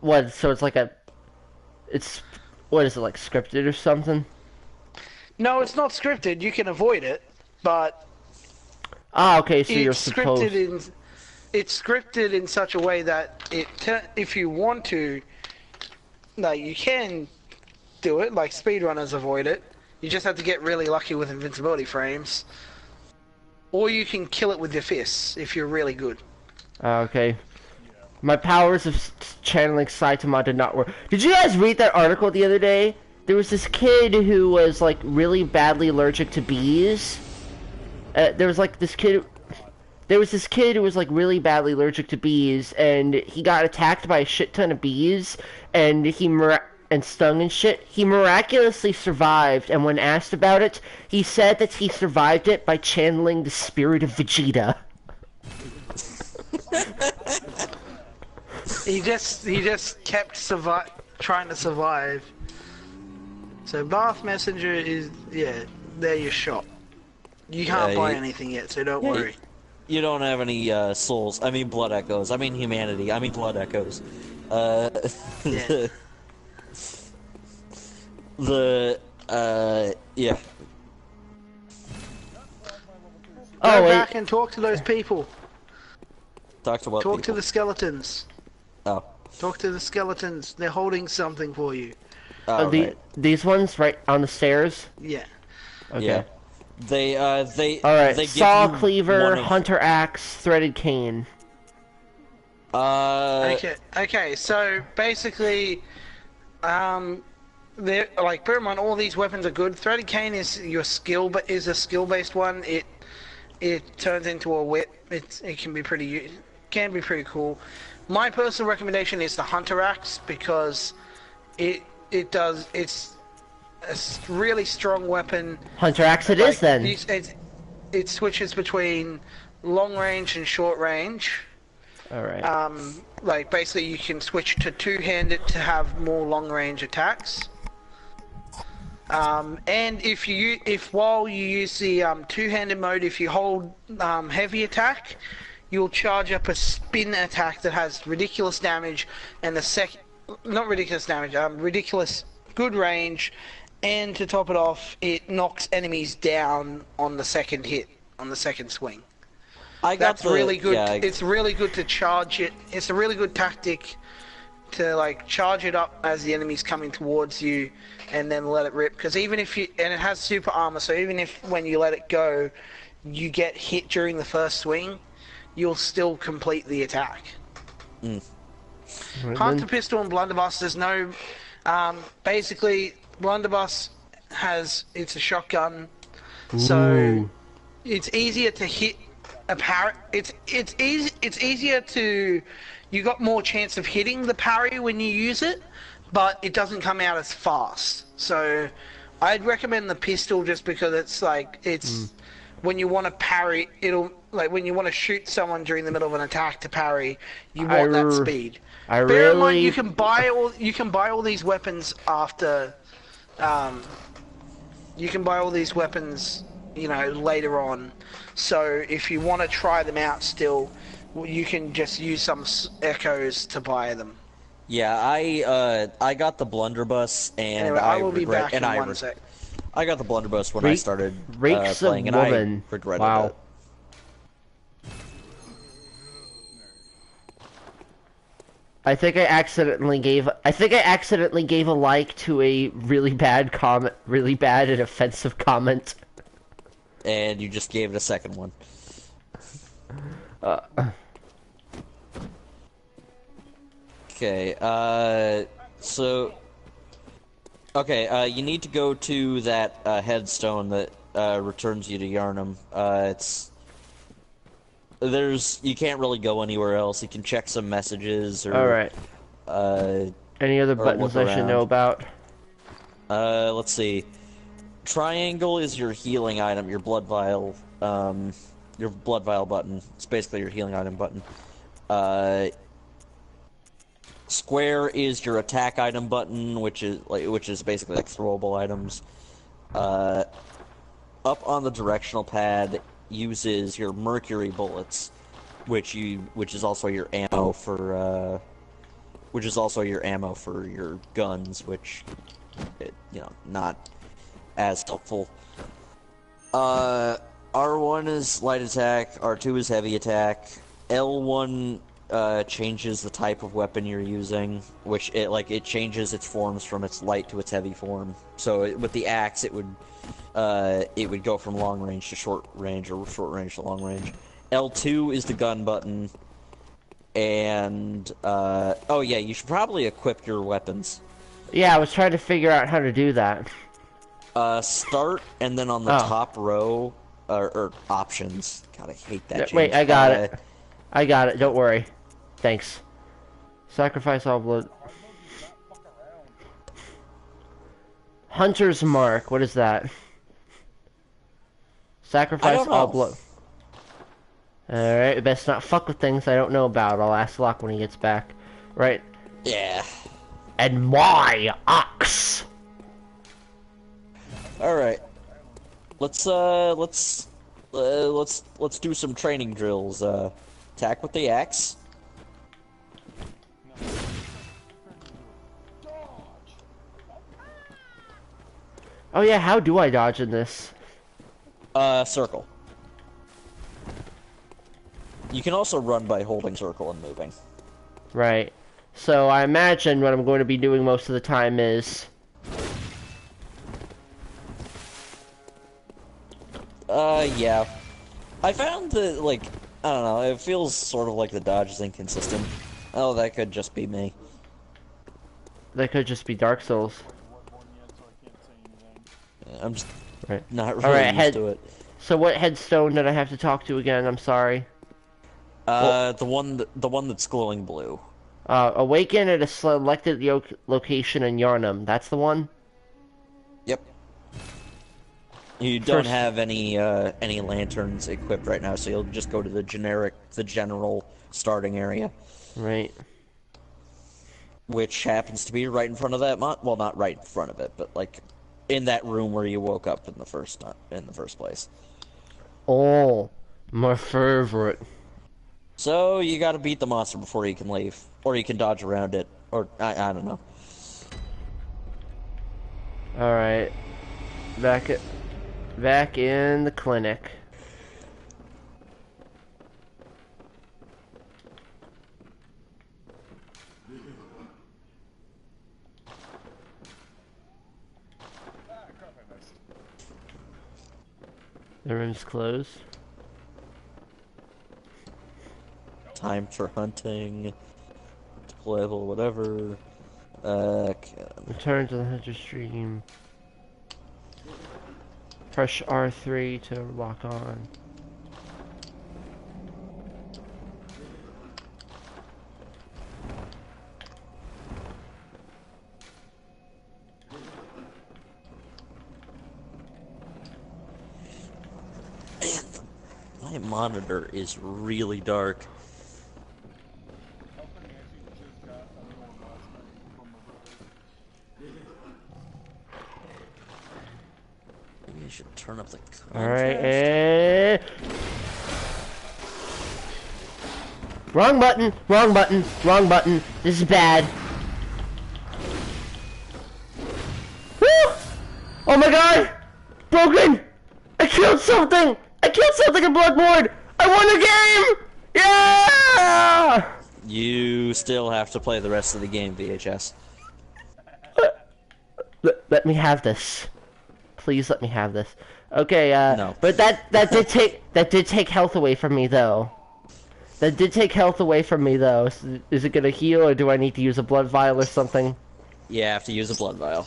What? So it's like what is it, like scripted or something? No, it's not scripted. You can avoid it, but Ah, okay. So you're it's supposed. it's scripted in such a way that if you want to, like, you can do it. Like speedrunners avoid it. You just have to get really lucky with invincibility frames, or you can kill it with your fists if you're really good. Ah, okay. My powers of channeling Saitama did not work. Did you guys read that article the other day? There was this kid who was like really badly allergic to bees. There was this kid who was like really badly allergic to bees, and he got attacked by a shit ton of bees, and and stung and shit. He miraculously survived, and when asked about it, he said that he survived it by channeling the spirit of Vegeta. He just kept trying to survive. So Bath Messenger is, they're your shop. You can't buy anything yet, so don't worry. You don't have any souls. I mean blood echoes. I mean humanity. I mean blood echoes. Yeah. Yeah. Go Oh, wait. back and talk to those people. Talk to what Talk to people? the skeletons. Oh. Talk to the skeletons. They're holding something for you. Oh, right. These ones right on the stairs? Yeah. Okay. Yeah. They Alright, they saw, give you cleaver, one of, hunter axe, threaded cane. Okay, so basically, they're like, bear in mind, all these weapons are good. Threaded cane is your skill, but is a skill-based one. It turns into a whip. It can be pretty cool. My personal recommendation is the hunter axe because it's a really strong weapon. Hunter axe it is then. It switches between long range and short range. Alright. Like basically you can switch to two-handed to have more long-range attacks. And if while you use the two-handed mode, if you hold heavy attack, you'll charge up a spin attack that has ridiculous damage, and not ridiculous damage, ridiculous good range, and to top it off, it knocks enemies down on the second hit, on the second swing. That's really good. Yeah, It's really good to charge it. It's a really good tactic to like charge it up as the enemy's coming towards you, and then let it rip. Because even if and it has super armor, so even if when you let it go, you get hit during the first swing, you'll still complete the attack. Hunter pistol and blunderbuss. There's no. Basically, blunderbuss it's a shotgun, so it's easier to hit. It's easier to, you got more chance of hitting the parry when you use it, but it doesn't come out as fast. So I'd recommend the pistol just because it's like when you want to parry, when you want to shoot someone during the middle of an attack to parry, you want that speed. Bear in mind, you can buy all these weapons after. You can buy all these weapons, later on. So if you want to try them out still, you can just use some echoes to buy them. Yeah, I got the blunderbuss, and anyway, I will be back in 1 sec. I got the blunderbuss when I started Rakes playing, of and woman. I regretted Wow. it. I think I accidentally gave a like to a really bad and offensive comment. And you just gave it a second one. Okay, you need to go to that headstone that returns you to Yarnum. You can't really go anywhere else. You can check some messages or... Alright. Any other or buttons look I should around. know about? Let's see. Triangle is your healing item, your blood vial button. It's basically your healing item button. Square is your attack item button, which is basically like throwable items. Up on the directional pad uses your mercury bullets, which is also your ammo for your guns, which not as helpful. R1 is light attack, R2 is heavy attack, L1 changes the type of weapon you're using, which it changes its forms from its light to its heavy form. So with the axe, it would go from long range to short range, or short range to long range. L2 is the gun button, and oh yeah, you should probably equip your weapons. Yeah, I was trying to figure out how to do that. Start, and then on the top row, or options. God, I hate that change. Wait, I got it. I got it, don't worry. Thanks. Sacrifice all blood. Hunter's Mark, what is that? Sacrifice all blood. Alright, best not fuck with things I don't know about. I'll ask Locke when he gets back. Right? Yeah. And my ox! Alright. Let's do some training drills. Attack with the axe. Oh yeah, how do I dodge in this? Circle. You can also run by holding circle and moving. Right. So I imagine what I'm going to be doing most of the time is... Yeah. I found that, like, I don't know, it feels sort of like the dodge is inconsistent. Oh, that could just be me. That could just be Dark Souls. Bloodborne yet, so I can't say anything. I'm just Right. not really Alright, used to it. So what headstone did I have to talk to again? I'm sorry. The one that's glowing blue. Awaken at a selected location in Yarnum. That's the one? Yep. You don't First- have any lanterns equipped right now, so you'll just go to the general starting area, Right. which happens to be right in front of that well, not right in front of it, but like in that room where you woke up in the first place. Oh, my favorite. So you got to beat the monster before you can leave, or you can dodge around it, or I don't know. Alright. Back in the clinic. Ah, crap, I missed. The room's closed. Time for hunting, level, whatever. Return to the hunter stream. Press R3 to lock on. My monitor is really dark. How funny, I actually just got a new one last night from my brother. Maybe I should turn up the contrast. Alright, wrong button, wrong button, wrong button. This is bad. Woo! Oh my god! Broken! I killed something! I killed something in Bloodborne! I won the game! Yeah! You still have to play the rest of the game, VHS. Let me have this. Please let me have this. Okay, No. but that did take health away from me though. That did take health away from me though. Is it gonna heal or do I need to use a blood vial or something? You have to use a blood vial.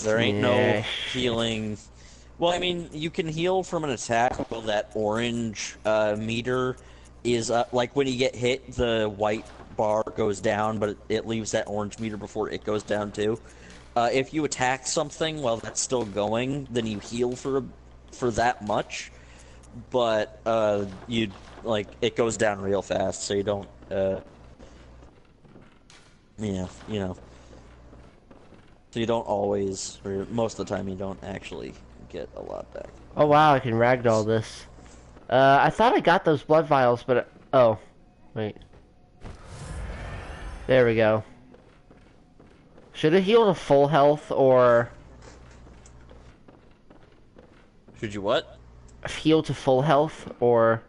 There ain't Yeah. no healing. Well, I mean, you can heal from an attack. Well, that orange meter is like when you get hit, the white bar goes down, but it leaves that orange meter before it goes down too. If you attack something while that's still going, then you heal for that much, but you like it goes down real fast, so you don't you know. So you don't always, or most of the time, you don't actually get a lot back. Oh wow, I can ragdoll this. I thought I got those blood vials, but oh, wait. There we go. Should it heal to full health or Should you what? heal to full health or?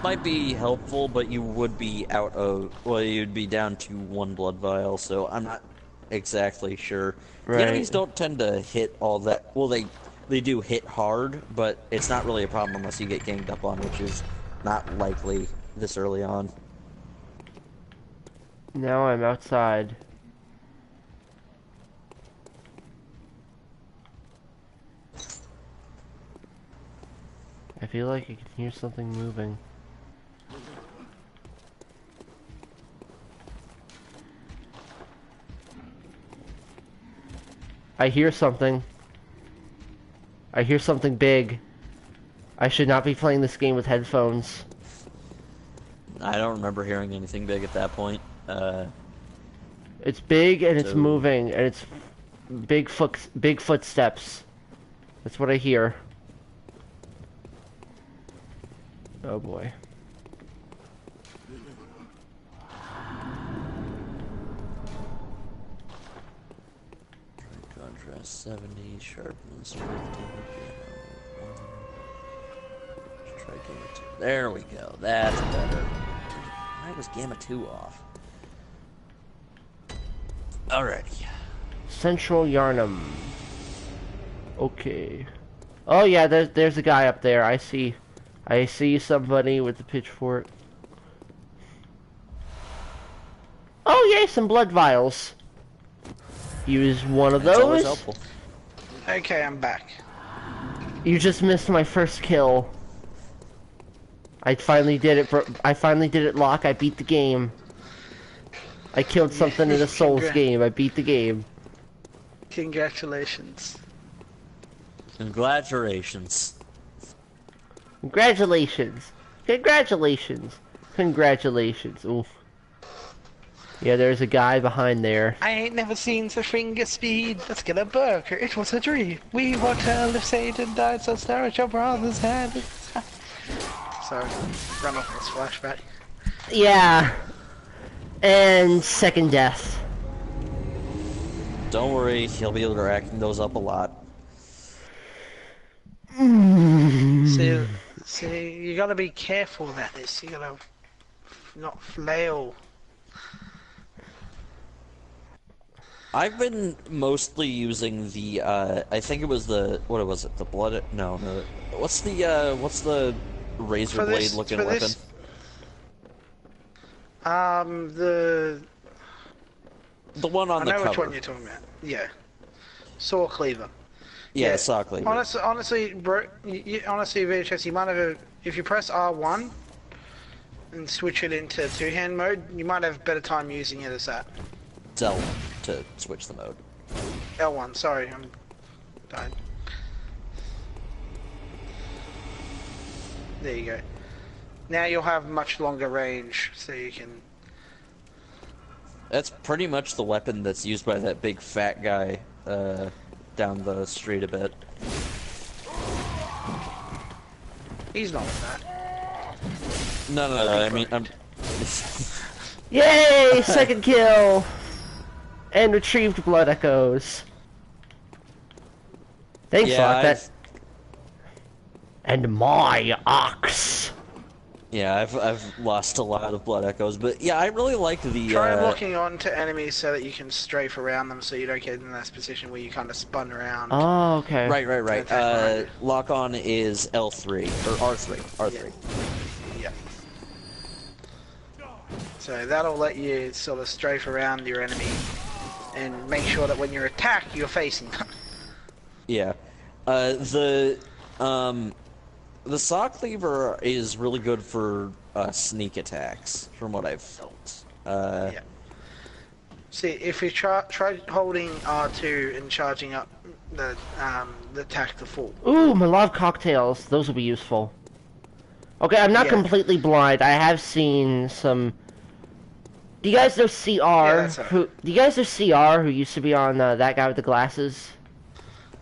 Might be helpful, but you would be out of, well, you'd be down to one blood vial, so I'm not exactly sure. Right. The enemies don't tend to hit all that, well, they do hit hard, but it's not really a problem unless you get ganged up on, which is not likely this early on. Now I'm outside. I feel like I can hear something moving. I hear something. I hear something big. I should not be playing this game with headphones. I don't remember hearing anything big at that point. It's big and it's So- moving and it's big footsteps. That's what I hear. Oh boy. Contrast 70, sharpness 50. Try doing it. There we go. That's better. Why was Gamma 2 off? Alrighty. Central Yarnum. Okay. Oh yeah, there's a guy up there. I see somebody with the pitchfork. Oh yay, some blood vials. Use one of That's always those. helpful. Okay, I'm back. You just missed my first kill. I finally did it. I finally did it, Locke. I beat the game. I killed something in a Souls game. I beat the game. Congratulations. Congratulations. Congratulations. Congratulations. Congratulations. Oof. Yeah, there's a guy behind there. I ain't never seen such finger speed. Let's get a burger. It was a dream. We were to live Satan died, so stare at your brother's head. Sorry, run off this flashback. Yeah. And second death. Don't worry, he'll be racking those up a lot. See, you gotta be careful about this. You gotta not flail. I've been mostly using the, I think it was the, what was it, the blood, no, what's the razor blade looking weapon? The one on the cover. I know which one you're talking about. Yeah. Saw cleaver. Yeah, the saw cleaver. Honestly, bro, honestly, VHS, you might have, if you press R1 and switch it into two-hand mode, you might have better time using it as that. It's L1 to switch the mode. L1, sorry, I'm died. There you go. Now you'll have much longer range, so you can... That's pretty much the weapon that's used by that big fat guy, down the street a bit. He's not with that. No, I mean, I'm... Yay! Second kill! And retrieved blood echoes. Thanks, Yeah, Locke. And my ox. Yeah, I've lost a lot of blood echoes, but yeah, I really like the. Try locking on to enemies so that you can strafe around them, so you don't get in that position where you kind of spun around. Oh, okay. Right. Lock on is L3 or R3. Yeah. So that'll let you sort of strafe around your enemy and make sure that when you're attacked, you're facing them. Yeah. The saw cleaver is really good for sneak attacks, from what I've felt. Yeah. See, if you try holding R2 and charging up the attack to full. Ooh, my love cocktails. Those will be useful. Okay, I'm not completely blind. I have seen some. Do you guys know CR? Yeah, Do you guys know CR, who used to be on that guy with the glasses?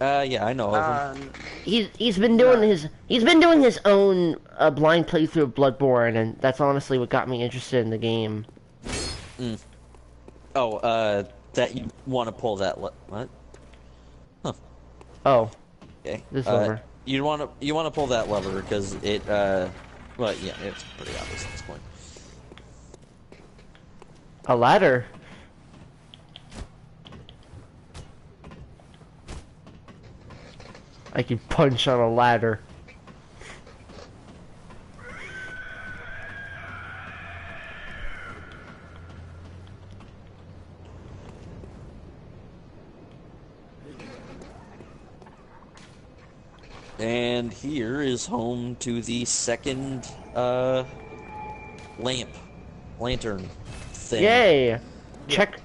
Yeah, I know of him. He's been doing his own blind playthrough of Bloodborne, and that's honestly what got me interested in the game. Mm. Oh, that you want to pull that what? Huh. Oh. Okay. This lever. You want to pull that lever because it well, yeah, it's pretty obvious at this point. A ladder. I can punch on a ladder. And here is home to the second lantern thing. Yay! Check.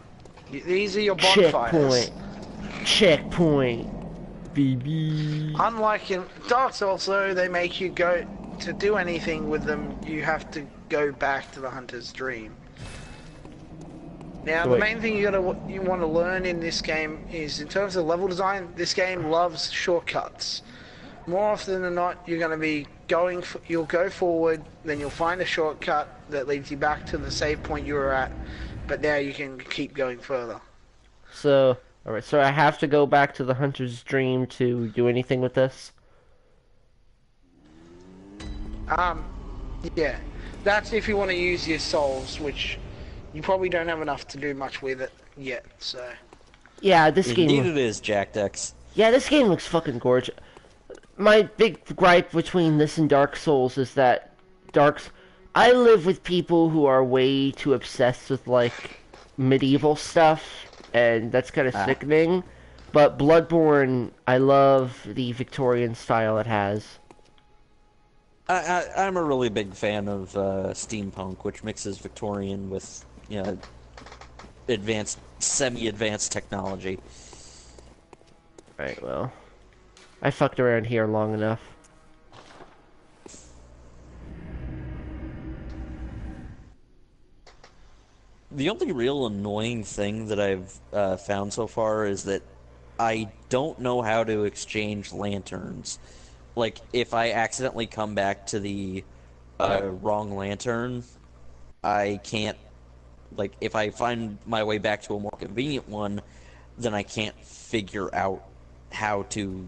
These are your bonfires. Checkpoint. BB. Unlike in Dark Souls, though, they make you go to do anything with them. You have to go back to the Hunter's Dream. Now, the main thing you want to learn in this game is, in terms of level design, this game loves shortcuts. More often than not, you're going to be you'll go forward, then you'll find a shortcut that leads you back to the save point you were at, but now you can keep going further. So, alright, so I have to go back to the Hunter's Dream to do anything with this? Yeah, that's if you want to use your souls, which you probably don't have enough to do much with it yet. So Yeah, this Indeed game. it is, Jack Dex. Yeah, this game looks fucking gorgeous. My big gripe between this and Dark Souls is that I live with people who are way too obsessed with like medieval stuff, and that's kind of sickening. But Bloodborne, I love the Victorian style it has. I'm a really big fan of steampunk, which mixes Victorian with, you know, advanced, semi-advanced technology. Right, well, I fucked around here long enough. The only real annoying thing that I've found so far is that I don't know how to exchange lanterns. Like, if I accidentally come back to the wrong lantern, I can't, like, if I find my way back to a more convenient one, then I can't figure out how to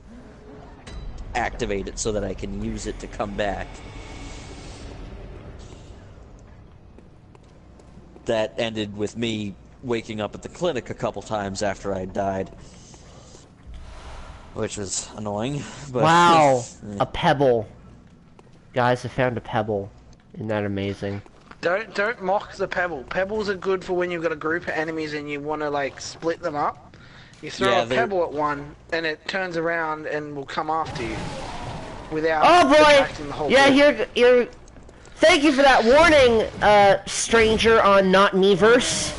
activate it so that I can use it to come back. That ended with me waking up at the clinic a couple times after I died. Which was annoying, but... Wow! A pebble. Guys, I found a pebble. Isn't that amazing? don't mock the pebble. Pebbles are good for when you've got a group of enemies and you want to like split them up. You throw a pebble at one, and it turns around and will come after you without impacting the whole group. You're. Thank you for that warning, stranger on Not Meverse.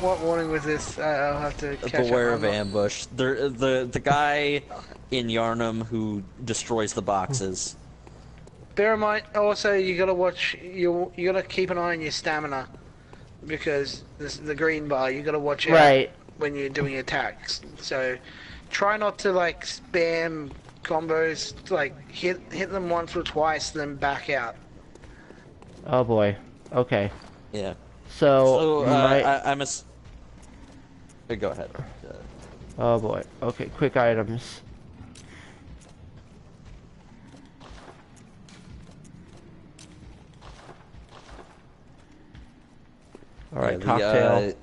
What warning was this? I'll have to catch up. Beware of ambush. The guy in Yarnum who destroys the boxes. Bear in mind, also you gotta watch. You gotta keep an eye on your stamina, because the green bar. You gotta watch out when you're doing attacks. So try not to like spam combos. Like hit them once or twice, then back out. Oh boy. Okay. Yeah. So I'm a. Go ahead. Oh boy. Okay. Quick items. All right. Cocktail.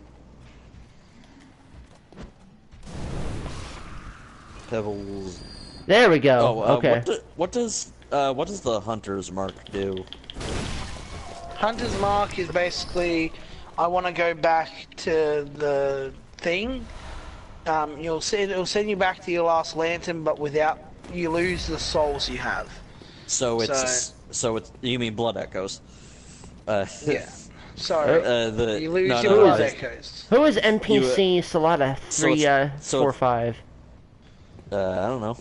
Pebbles. There we go. Oh, okay. What does the Hunter's Mark do? Hunter's Mark is basically, I want to go back to the thing. It'll send you back to your last lantern, but without you lose the souls you have. So it's you mean Blood Echoes? Yeah. Sorry. You lose your Blood Echoes. Who is NPC Salada 345? I don't know.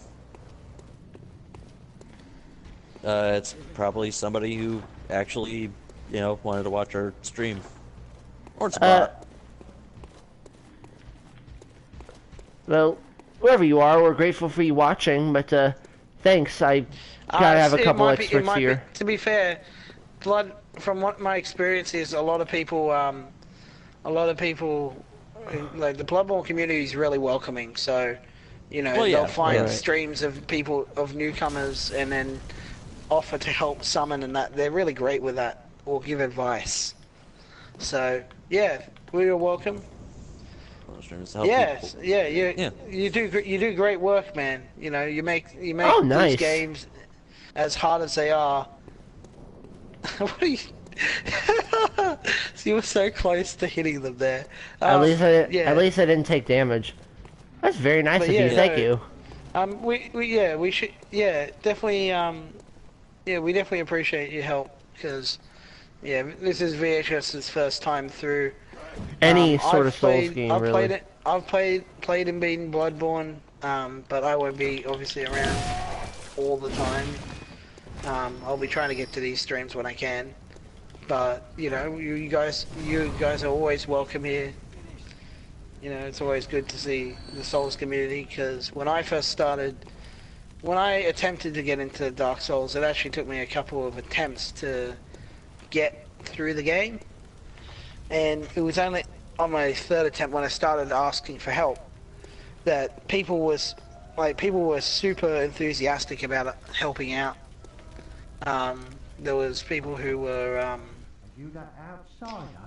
It's probably somebody who actually, wanted to watch our stream. Or it's bot. Well, whoever you are, we're grateful for you watching, but thanks. I gotta have a couple experts here. To be fair, Blood, from what my experience is, a lot of people, like the Bloodborne community is really welcoming. So, they'll find streams of people, of newcomers, and then offer to help summon, and that they're really great with that, or give advice. So yeah, we are welcome. Yes, you do great work, man. You make these games as hard as they are. What are you? So you were so close to hitting them there. At least I didn't take damage. That's very nice of you. Thank you. We should definitely we definitely appreciate your help, because this is VHS's first time through any sort of Souls game. Really. I've played and beaten Bloodborne, but I won't be obviously around all the time. I'll be trying to get to these streams when I can, but you guys are always welcome here. It's always good to see the Souls community, because when I attempted to get into Dark Souls, it actually took me a couple of attempts to get through the game, and it was only on my third attempt, when I started asking for help, that people were super enthusiastic about helping out, There was people who were,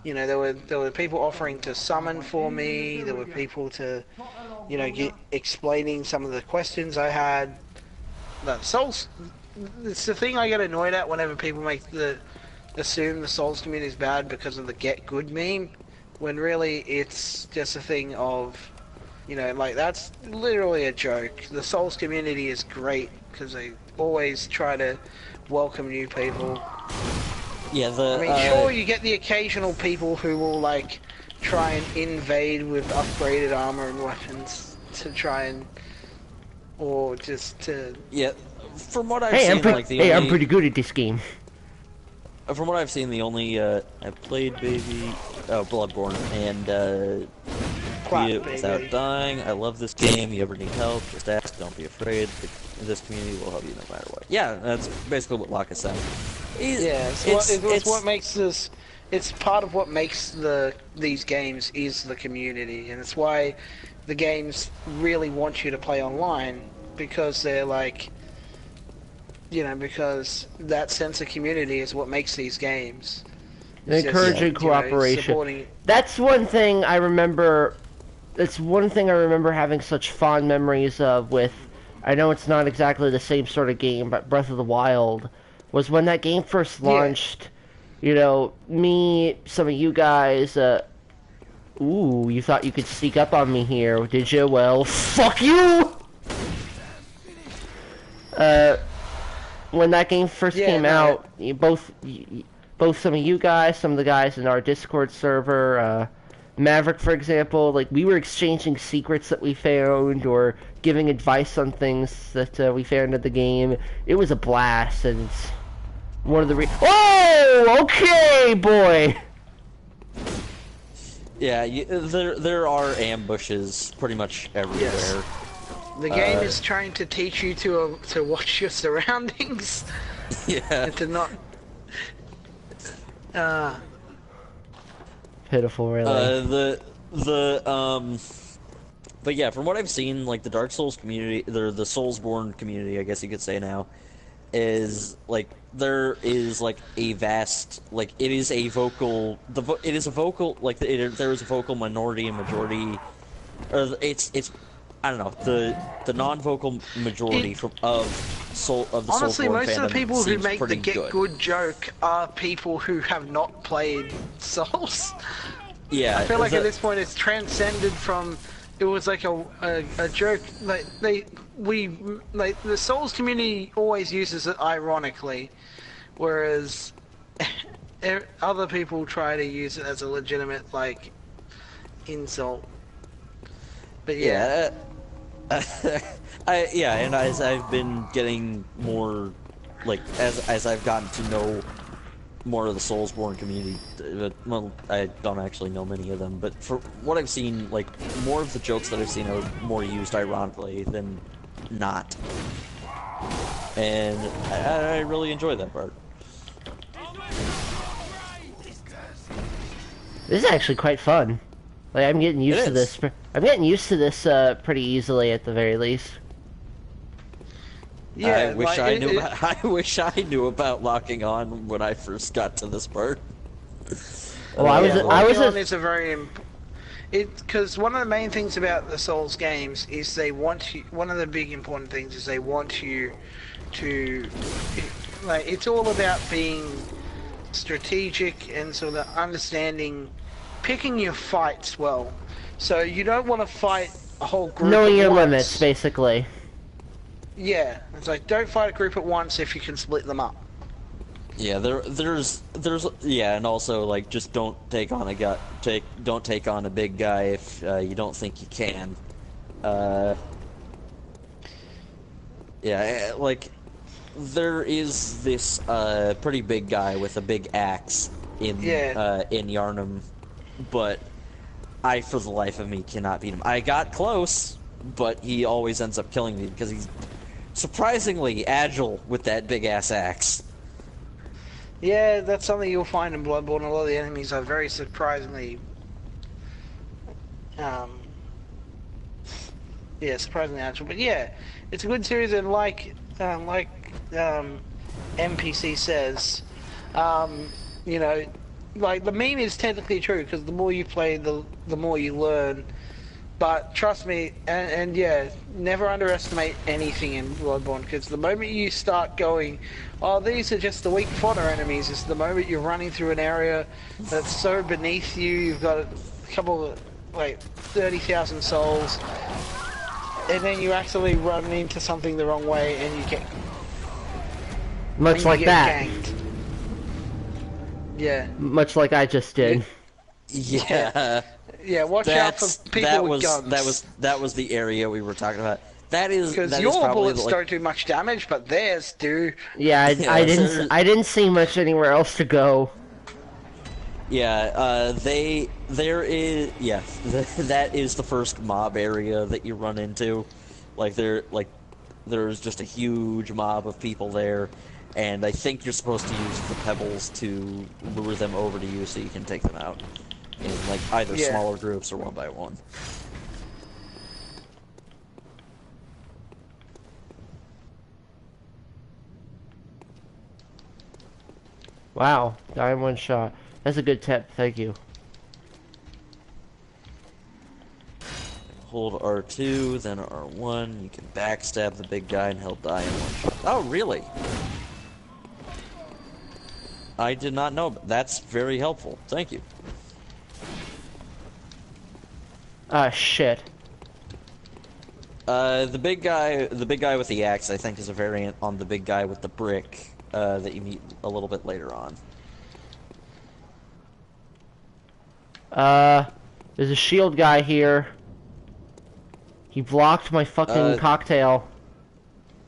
you know, there were people offering to summon for me. There were people to, you know, explaining some of the questions I had. The Souls, it's the thing I get annoyed at whenever people assume the Souls community is bad because of the Get Good meme, when really it's just a thing of, you know, like, that's literally a joke. The Souls community is great because they always try to welcome new people. Yeah, I mean, sure, you get the occasional people who will, like, try and invade with upgraded armor and weapons to try and, or just to... Yeah, from what I've seen, like, I'm pretty good at this game. From what I've seen, the only, I've played Bloodborne, and, beat it without dying. I love this game. You ever need help, just ask, don't be afraid. This community will help you no matter what. Yeah, that's basically what Locke is saying. It's what makes this... It's part of what makes these games is the community, and it's why the games really want you to play online, because they're like... You know, because that sense of community is what makes these games. Encouraging cooperation. That's one thing I remember. It's one thing I remember having such fond memories of with. I know it's not exactly the same sort of game, but Breath of the Wild was when that game first launched. Yeah. You know, me, some of you guys. Ooh, you thought you could sneak up on me here, did you? Well, fuck you. When that game first came out, both some of you guys, some of the guys in our Discord server, Maverick, for example, like, we were exchanging secrets that we found, or giving advice on things that we found in the game. It was a blast, and it's one of the Oh! Okay, boy! Yeah, there are ambushes pretty much everywhere. Yes. The game is trying to teach you to watch your surroundings. Yeah. And to not... Pitiful, really. But yeah, from what I've seen, like, the Dark Souls community, the Soulsborne community, I guess you could say now, is, like, there is, like, a vast, like, it is a vocal, there is a vocal minority and majority, or it's I don't know, the non-vocal majority of the honestly, Soulsborne most fandom of the people who make the get good joke are people who have not played Souls. Yeah, I feel like at this point it's transcended from... It was like a joke. Like the Souls community always uses it ironically, whereas other people try to use it as a legitimate, like, insult. But yeah. And as I've been getting more, like, as I've gotten to know more of the Soulsborne community, well, I don't actually know many of them, but for what I've seen, like, more of the jokes that I've seen are more used ironically than not. And I really enjoy that part. This is actually quite fun. Like, I'm getting used to this. I'm getting used to this pretty easily, at the very least. Yeah, I wish I knew about locking on when I first got to this part. Well, It's a very because one of the main things about the Souls games is they want you. One of the big important things is they want you to, like, it's all about being strategic and sort of understanding, picking your fights well. So you don't want to fight a whole group. Knowing your limits, basically. Yeah, it's like, don't fight a group at once if you can split them up. Yeah, there's and also, like, just don't take on a big guy if you don't think you can. Yeah, like, there is this pretty big guy with a big axe in Yharnam, but I, for the life of me, cannot beat him. I got close, but he always ends up killing me because he's surprisingly agile with that big-ass axe. Yeah, that's something you'll find in Bloodborne. A lot of the enemies are very surprisingly... surprisingly agile. But yeah, it's a good series, and like NPC says. You know, like the meme is technically true because the more you play, the more you learn. But trust me, and yeah, never underestimate anything in Bloodborne, because the moment you start going, oh, these are just the weak fodder enemies, is the moment you're running through an area that's so beneath you, you've got a couple of, like, 30,000 souls, and then you actually run into something the wrong way, and you get... Much like that. Ganked. Yeah. Much like I just did. Yeah. Yeah, watch out for people with guns. That was the area we were talking about. That is because your bullets don't do much damage, but theirs do. Yeah, I didn't see much anywhere else to go. Yeah, there is that is the first mob area that you run into. There's just a huge mob of people there, and I think you're supposed to use the pebbles to lure them over to you so you can take them out. In like either smaller groups or one by one. Wow, die in one shot. That's a good tip, thank you. Hold R2, then R1. You can backstab the big guy and he'll die in one shot. Oh, really? I did not know. That's very helpful. Thank you. Ah, shit. The big guy with the axe, I think, is a variant on the big guy with the brick that you meet a little bit later on. There's a shield guy here. He blocked my fucking cocktail.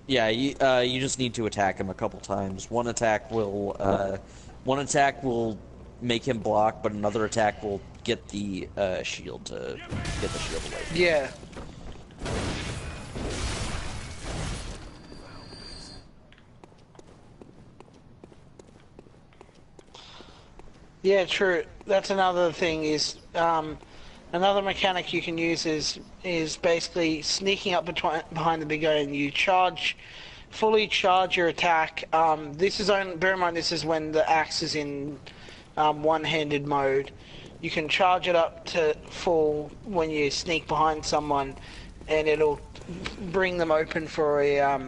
Yeah, you just need to attack him a couple times. One attack will make him block, but another attack will get the shield to get the shield away. Yeah. Yeah, true. That's another thing is another mechanic you can use is basically sneaking up behind the big guy, and you fully charge your attack. Bear in mind this is when the axe is in one-handed mode. You can charge it up to full when you sneak behind someone, and it'll bring them open for a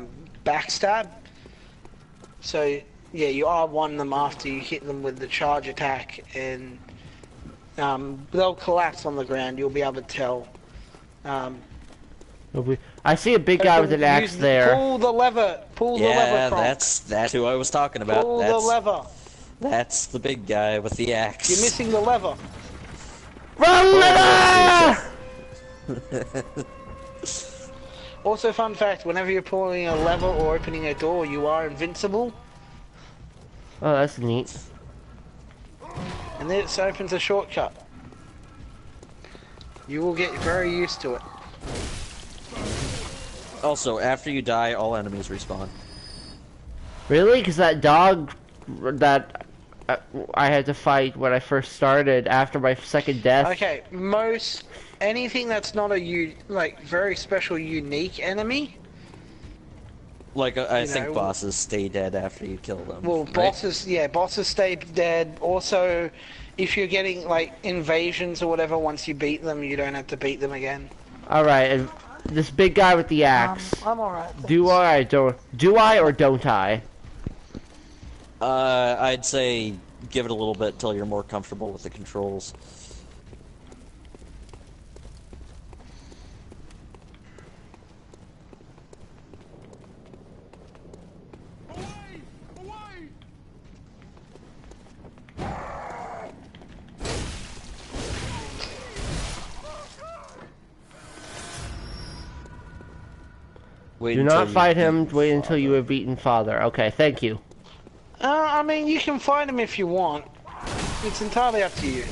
backstab. So yeah, you R1 them after you hit them with the charge attack, and they'll collapse on the ground. You'll be able to tell. I see a big guy with an axe there. Pull the lever. Pull the lever. Yeah, that's who I was talking about. Pull the lever. That's the big guy with the axe. You're missing the lever. Run, Also, fun fact: whenever you're pulling a lever or opening a door, you are invincible. Oh, that's neat. And this opens a shortcut. You will get very used to it. Also, after you die, all enemies respawn. Really? Because that dog that I had to fight when I first started after my second death. Okay, anything that's not a very special, unique enemy. Like I think bosses stay dead after you kill them. Well, right? bosses stay dead. Also, if you're getting like invasions or whatever, once you beat them, you don't have to beat them again. All right, and this big guy with the axe. I'm alright. Do I or don't I? I'd say give it a little bit till you're more comfortable with the controls. Do not fight him. Wait until you have beaten Father. Okay, thank you. I mean, you can fight him if you want. It's entirely up to you.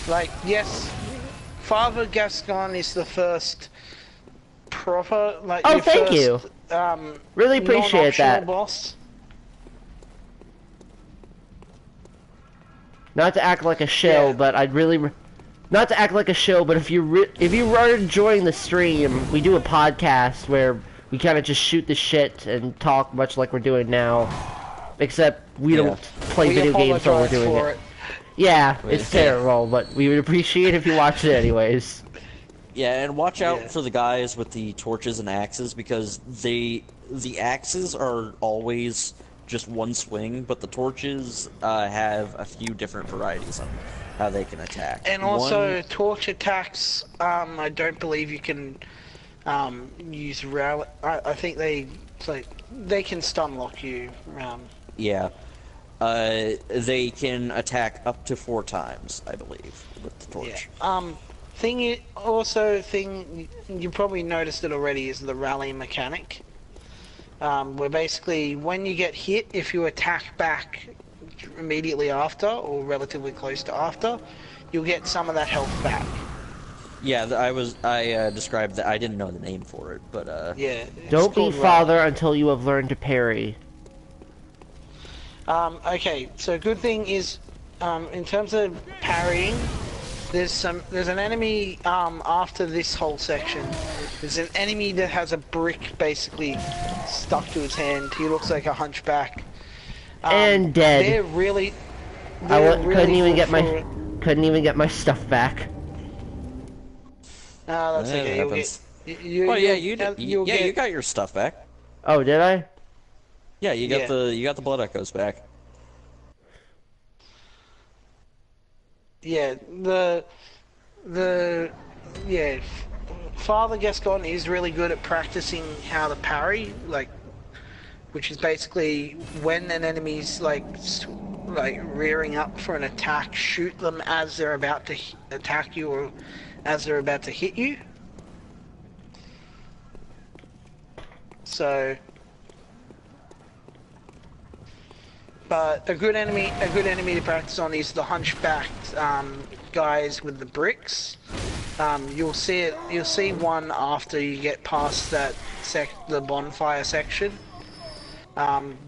Like, yes, Father Gascon is the first proper, like, oh, thank you. Really appreciate that. Boss. Not to act like a shill, but I'd really. Not to act like a shill, but if you are enjoying the stream, we do a podcast where we kind of just shoot the shit and talk much like we're doing now. Except we don't play video games while we're doing it. Yeah, it's terrible, but we would appreciate if you watched it anyways. Yeah, and watch out for the guys with the torches and axes, because the axes are always just one swing, but the torches have a few different varieties on how they can attack. And also, torch attacks, I don't believe you can use rally. I think they can stun lock you. Yeah. They can attack up to 4 times, I believe, with the torch. Yeah. Thing you probably noticed it already is the rally mechanic. Where basically, when you get hit, if you attack back immediately after, or relatively close to after, you'll get some of that health back. Yeah, I described that. I didn't know the name for it, but yeah. Don't be father until you have learned to parry. Okay, so good thing is, in terms of parrying, there's an enemy after this whole section. There's an enemy that has a brick basically stuck to his hand. He looks like a hunchback. And dead. They're really. Couldn't even get my stuff back. That's okay. You got your stuff back. Oh, did I? Yeah, you got the blood echoes back. Yeah, Father Gascon is really good at practicing how to parry, which is basically when an enemy's like rearing up for an attack, shoot them as they're about to attack you or as they're about to hit you. So, but a good enemy to practice on is the hunchbacked guys with the bricks. You'll see one after you get past that the bonfire section.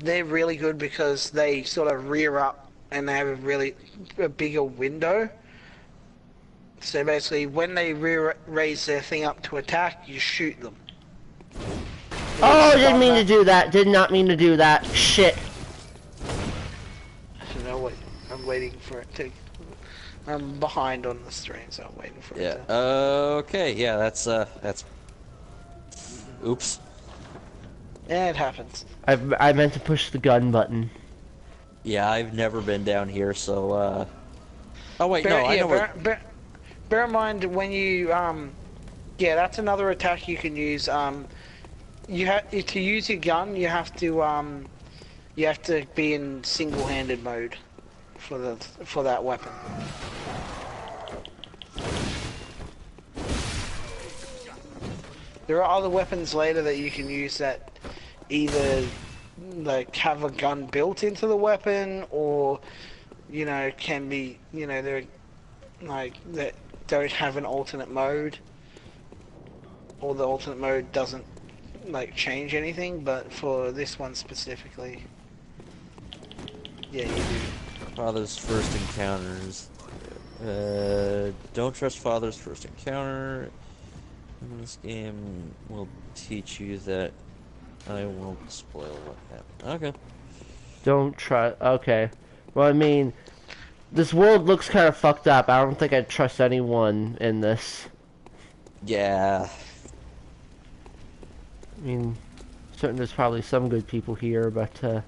They're really good because they sort of rear up and they have a bigger window. So basically, when they raise their thing up to attack, you shoot them. Oh, didn't mean to do that. Did not mean to do that. Shit. No, wait. I'm waiting for it to. I'm behind on the stream, so I'm waiting for it to. Okay. Yeah. That's. Oops. Yeah, it happens. I meant to push the gun button. Yeah, I've never been down here, so. Oh wait, no. I know bear in mind when you yeah, that's another attack you can use. You have to use your gun. You have to be in single-handed mode for that weapon. There are other weapons later that you can use that either have a gun built into the weapon, or can be they're that don't have an alternate mode, or the alternate mode doesn't change anything, but for this one specifically, yeah, you do. Father's first encounters. Don't trust Father's first encounter. This game will teach you that I won't spoil what happened. Okay. Don't try. Okay. Well, I mean, this world looks kind of fucked up. I don't think I'd trust anyone in this. Yeah. I mean, certain there's probably some good people here, but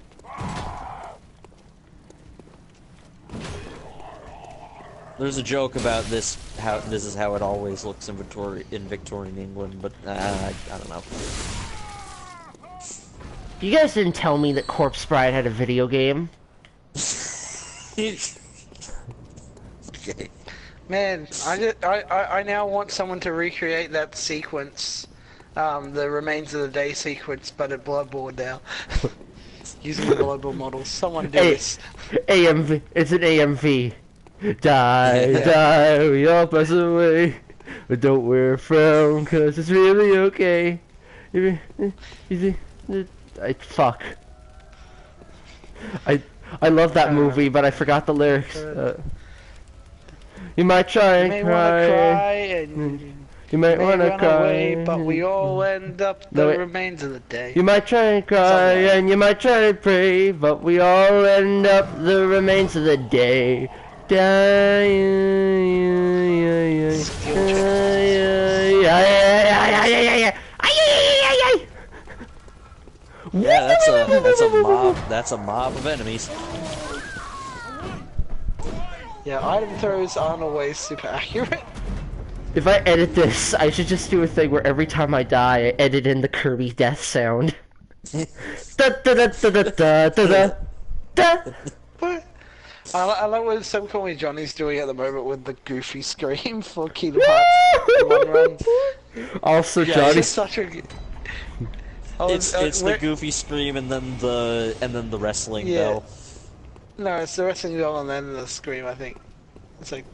there's a joke about this, how this is how it always looks in Victorian England, but I don't know. You guys didn't tell me that Corpse Bride had a video game. Okay. Man, I now want someone to recreate that sequence, the Remains of the Day sequence, but at Bloodborne now. Using the Bloodborne models. Someone do this. AMV. It's an AMV. Die, we all pass away. But don't wear a frown, cause it's really okay. Fuck. I love that movie, but I forgot the lyrics. You might try and you may cry. wanna cry and You might May wanna run cry. away, but we all end up No, the wait. remains of the day. You might try and cry Somewhere. and you might try to pray, but we all end up the remains of the day. Yeah, that's a mob of enemies. Yeah, item throws aren't always super accurate. If I edit this, I should just do a thing where every time I die, I edit in the Kirby death sound. Da da da da da da da da. But I like what some Call Johnny's doing at the moment with the goofy scream for Kingdom Hearts 1 run. Also, Yeah, Johnny. it's such a. It's the goofy scream and then the wrestling bell. No, it's the wrestling bell and then the scream. I think it's like,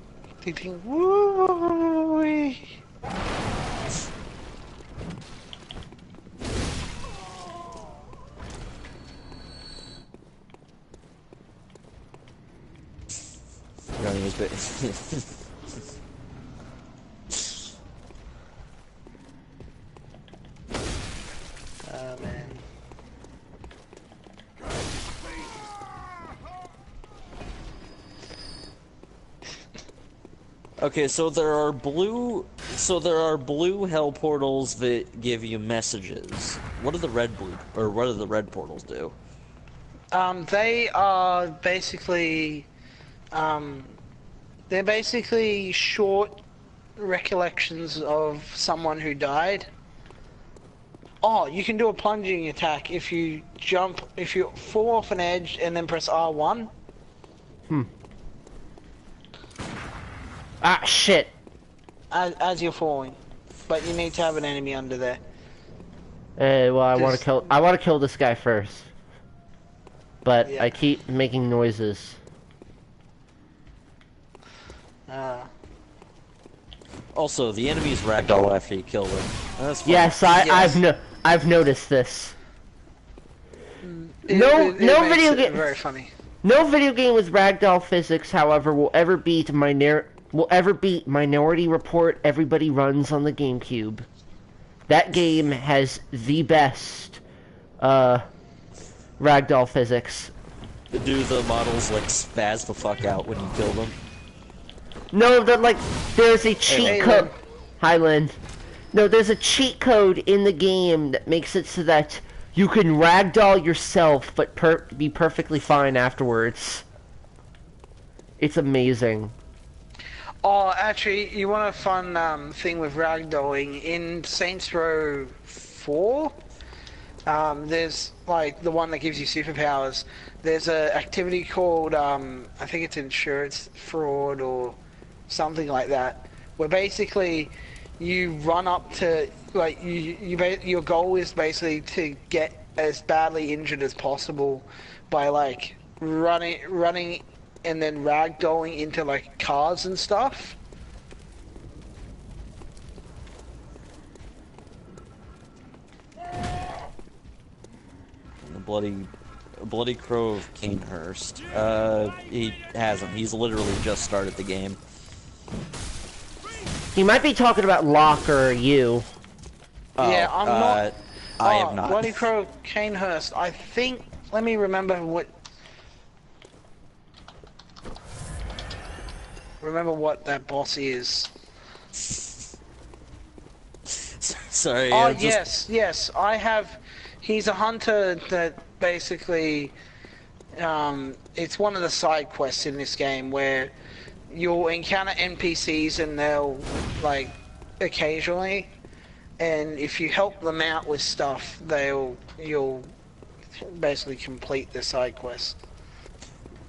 ting ting woo. Johnny was Man. Okay, so there are blue hell portals that give you messages. What do the red portals do? They are basically, they're basically short recollections of someone who died. Oh, you can do a plunging attack if you fall off an edge and then press R1. Ah, shit. As you're falling, but you need to have an enemy under there. Well, I want Just- to kill this guy first. But Yeah. I keep making noises. Also, the enemies ragdoll after you kill them. That's fun. Yes, I've noticed this. It No makes video it game. very funny. No video game with ragdoll physics, however, will ever beat Minority Report Everybody Runs on the GameCube. That game has the best ragdoll physics. Do the models like spaz the fuck out when you kill them? No, there's a cheat Hey, code. Lynn. Hi, Lynn. No, there's a cheat code in the game that makes it so that you can ragdoll yourself, but be perfectly fine afterwards. It's amazing. Oh, actually, you want a fun thing with ragdolling in Saints Row 4? There's like the one that gives you superpowers. There's a activity called I think it's insurance fraud or something like that, where basically you run up to like your goal is basically to get as badly injured as possible by like running and then ragdolling into like cars and stuff. The bloody crow of Canehurst. He hasn't. He's literally just started the game. He might be talking about Locke or you. Yeah, I'm not. I am not. Bloody Crow Canehurst. I think. Let me remember what. Remember what that boss is. Sorry. Oh just... yes. I have. He's a hunter that basically. It's one of the side quests in this game where you'll encounter NPCs and they'll like occasionally, and if you help them out with stuff, you'll basically complete the side quest.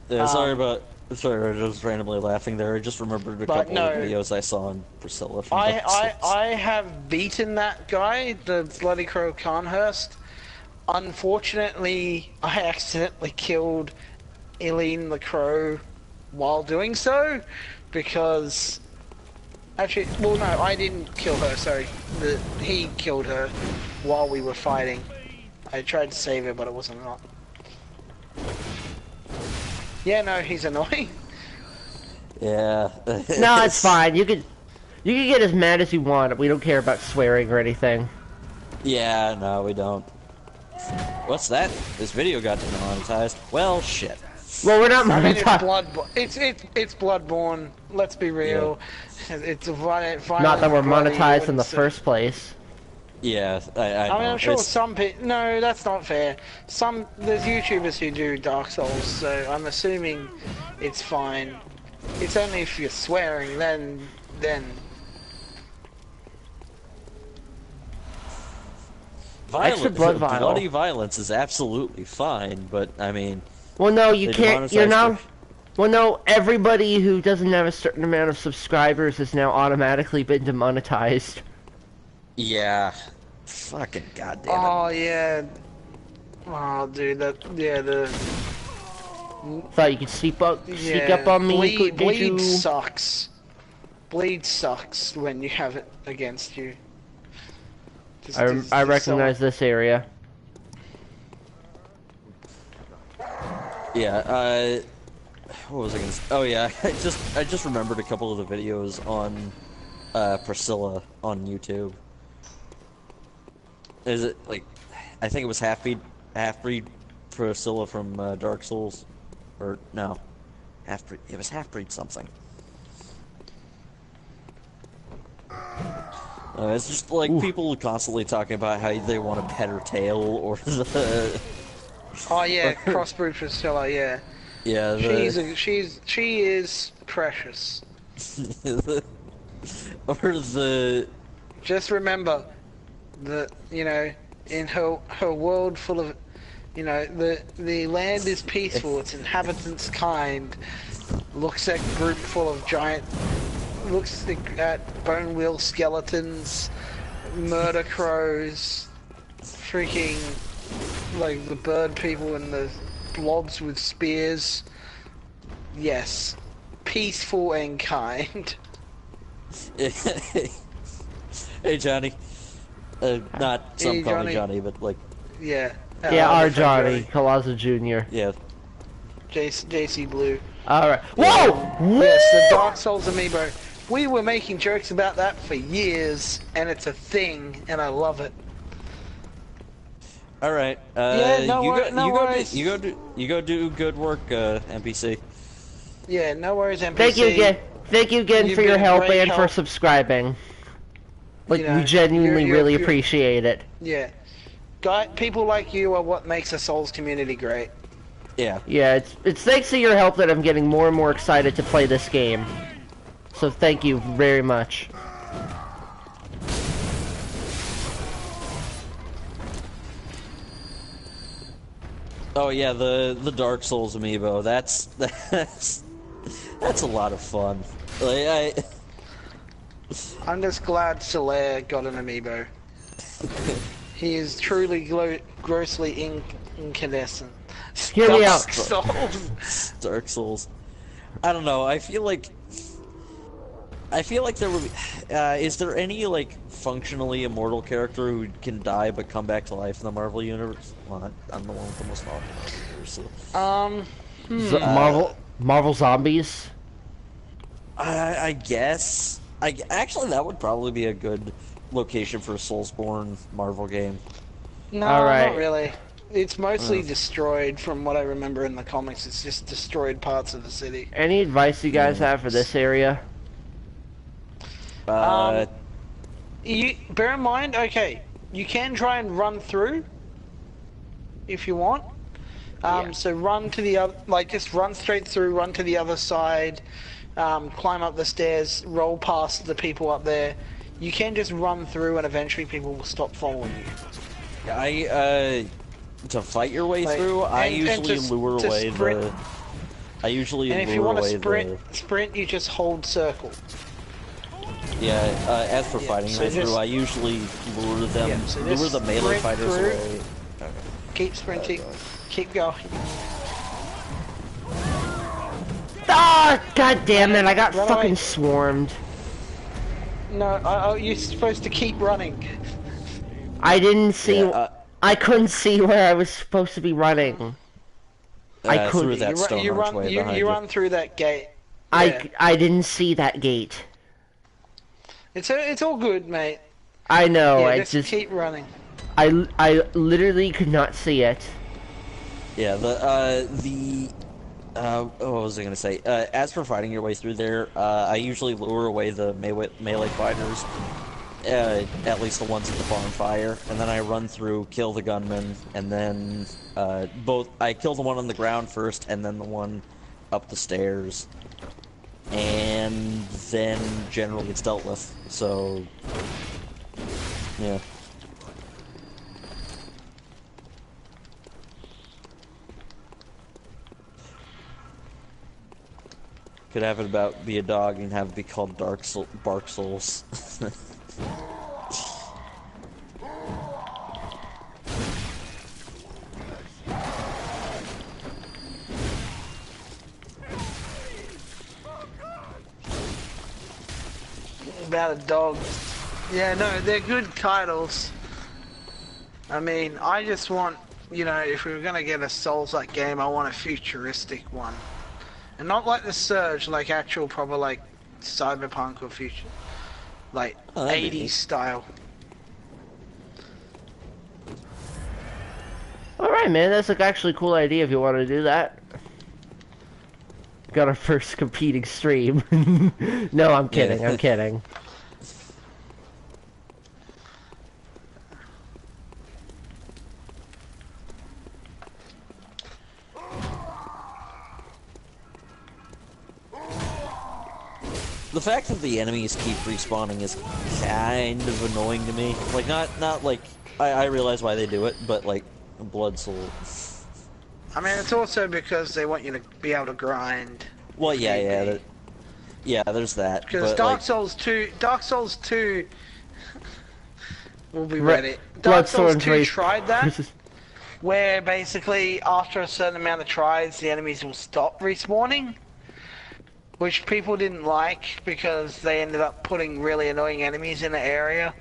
Yeah, sorry, I was just randomly laughing there. I just remembered a couple of videos I saw on Priscilla from Dark Souls. I have beaten that guy, the Bloody Crow Canehurst. Unfortunately, I accidentally killed Eileen the Crow while doing so, because... Actually, well no, I didn't kill her, sorry. He killed her while we were fighting. I tried to save her, but it wasn't enough. Yeah, no, he's annoying. Yeah. No, it's fine. You can get as mad as you want. We don't care about swearing or anything. Yeah, no, we don't. What's that? This video got demonetized. Well, shit. Well, we're not I mean, it's monetized. it's Bloodborne. Let's be real. It's a violent. Not that we're bloody, monetized in the say- first place. Yeah, I I mean, know. I'm sure It's- some people. No, that's not fair. There's YouTubers who do Dark Souls, so I'm assuming it's fine. It's only if you're swearing, then. Extra blood vial. Bloody violence is absolutely fine, but I mean, Well, no, you they can't. You're demonetized now. Well, no, everybody who doesn't have a certain amount of subscribers has now automatically been demonetized. yeah, fucking goddamn it. Oh yeah. Oh, dude, the Thought you could sneak up on me. Did Bleed you? sucks. Bleed sucks when you have it against you. I recognize this area. Yeah, what was I gonna say? Oh yeah, I just remembered a couple of the videos on Priscilla on YouTube. Is it like, I think it was half-breed Priscilla from Dark Souls, or no, half-breed. It was half-breed something. It's just like people constantly talking about how they want to pet her tail or the. Oh yeah, crossbreed Priscilla, yeah. Yeah, She is precious. or the. Just remember that, you know, in her world full of, you know, the land is peaceful, its inhabitants kind. Looks at a group full of giant. Looks at bone wheel skeletons, murder crows, freaking like the bird people and the blobs with spears. Yes, peaceful and kind. Hey Johnny. Not some Hey, call me Johnny. Johnny, but like, Yeah. Yeah, our my friend Johnny, Colazo Jr. yeah. JC Blue. Alright. Whoa! Yes, the Dark Souls amiibo. We were making jokes about that for years, and it's a thing, and I love it. All right. Yeah, no worries. You go do good work, NPC. Yeah, no worries, NPC. Thank you again You've for your been a help great and for help. subscribing. Like, You know, we genuinely you're- really you're- appreciate it. Yeah. People like you are what makes the Souls community great. Yeah. Yeah, it's thanks to your help that I'm getting more and more excited to play this game. So thank you very much. Oh yeah, the Dark Souls amiibo. That's a lot of fun. Like I'm just glad Solaire got an amiibo. He is truly grossly incandescent. Hear me out. Souls. Dark Souls. I don't know. I feel like there would be. Is there any like functionally immortal character who can die but come back to life in the Marvel universe? Well, I'm the one with the most knowledge. So, Marvel Zombies? I guess. Actually, that would probably be a good location for a Soulsborne Marvel game. No, Alright. not really. It's mostly destroyed from what I remember in the comics. It's just destroyed parts of the city. Any advice you guys have for this area? You bear in mind, okay, you can try and run through if you want. So run to the other, like just run straight through, run to the other side, climb up the stairs, roll past the people up there. You can just run through, and eventually people will stop following you. To fight your way Like, through, I and usually to lure away sprint. the. I usually And if lure you want away to sprint, you just hold circle. Yeah, as for fighting so way through, just- I usually lure them, Yeah, so lure just the melee sprint fighters through. away. Keep sprinting, keep going. Ah, god damn it, I got Run fucking away. swarmed. No, you're supposed to keep running. I didn't see, Yeah, I couldn't see where I was supposed to be running. I through couldn't. that stone archway behind you run through that gate. I didn't see that gate. It's all good, mate. I know. Yeah, I just keep running. I literally could not see it. Yeah, what was I gonna say? As for fighting your way through there, I usually lure away the melee fighters, at least the ones at the bonfire, and then I run through, kill the gunman, and then, I kill the one on the ground first, and then the one up the stairs, and then generally it's dealt with, so, yeah. Could have it about be a dog and have it be called Bark Souls. About a dog. Yeah, no, they're good titles. I mean, I just want, you know, if we were gonna get a Souls-like game, I want a futuristic one. And not like the Surge, like actual proper like cyberpunk or future, like 80s style. Alright, man, that's like actually a cool idea if you want to do that. Got our first competing stream. No, I'm kidding, Yeah. I'm kidding. The fact that the enemies keep respawning is kind of annoying to me. Like, not like, I realize why they do it, but like, Blood Soul. I mean, it's also because they want you to be able to grind. Well, yeah, there's that. Because but, Dark like, Souls 2 will be Re- ready. Dark Souls 2 Bloodthorns tried that, where basically after a certain amount of tries, the enemies will stop respawning, which people didn't like because they ended up putting really annoying enemies in the area,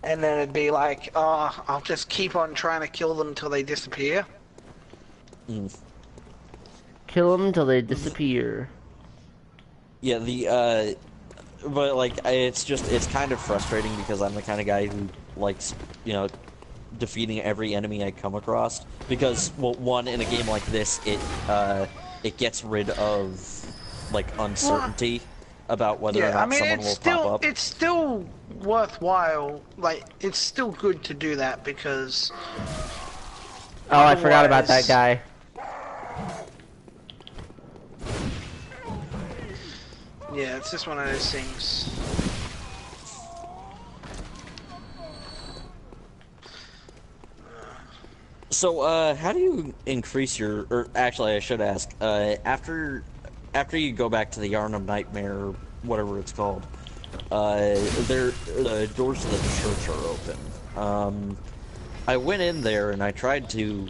and then it'd be like, oh, I'll just keep on trying to kill them until they disappear. Kill them till they disappear. yeah, but like, it's kind of frustrating because I'm the kind of guy who likes, you know, defeating every enemy I come across. Because, well, one, in a game like this, it gets rid of, like, uncertainty about whether or not someone will pop up. It's still worthwhile, like, it's still good to do that because... Oh, I forgot about that guy. Yeah, it's just one of those things. So, how do you increase your, or actually I should ask, after you go back to the Yarn of Nightmare, or whatever it's called, the doors to the church are open. I went in there and I tried to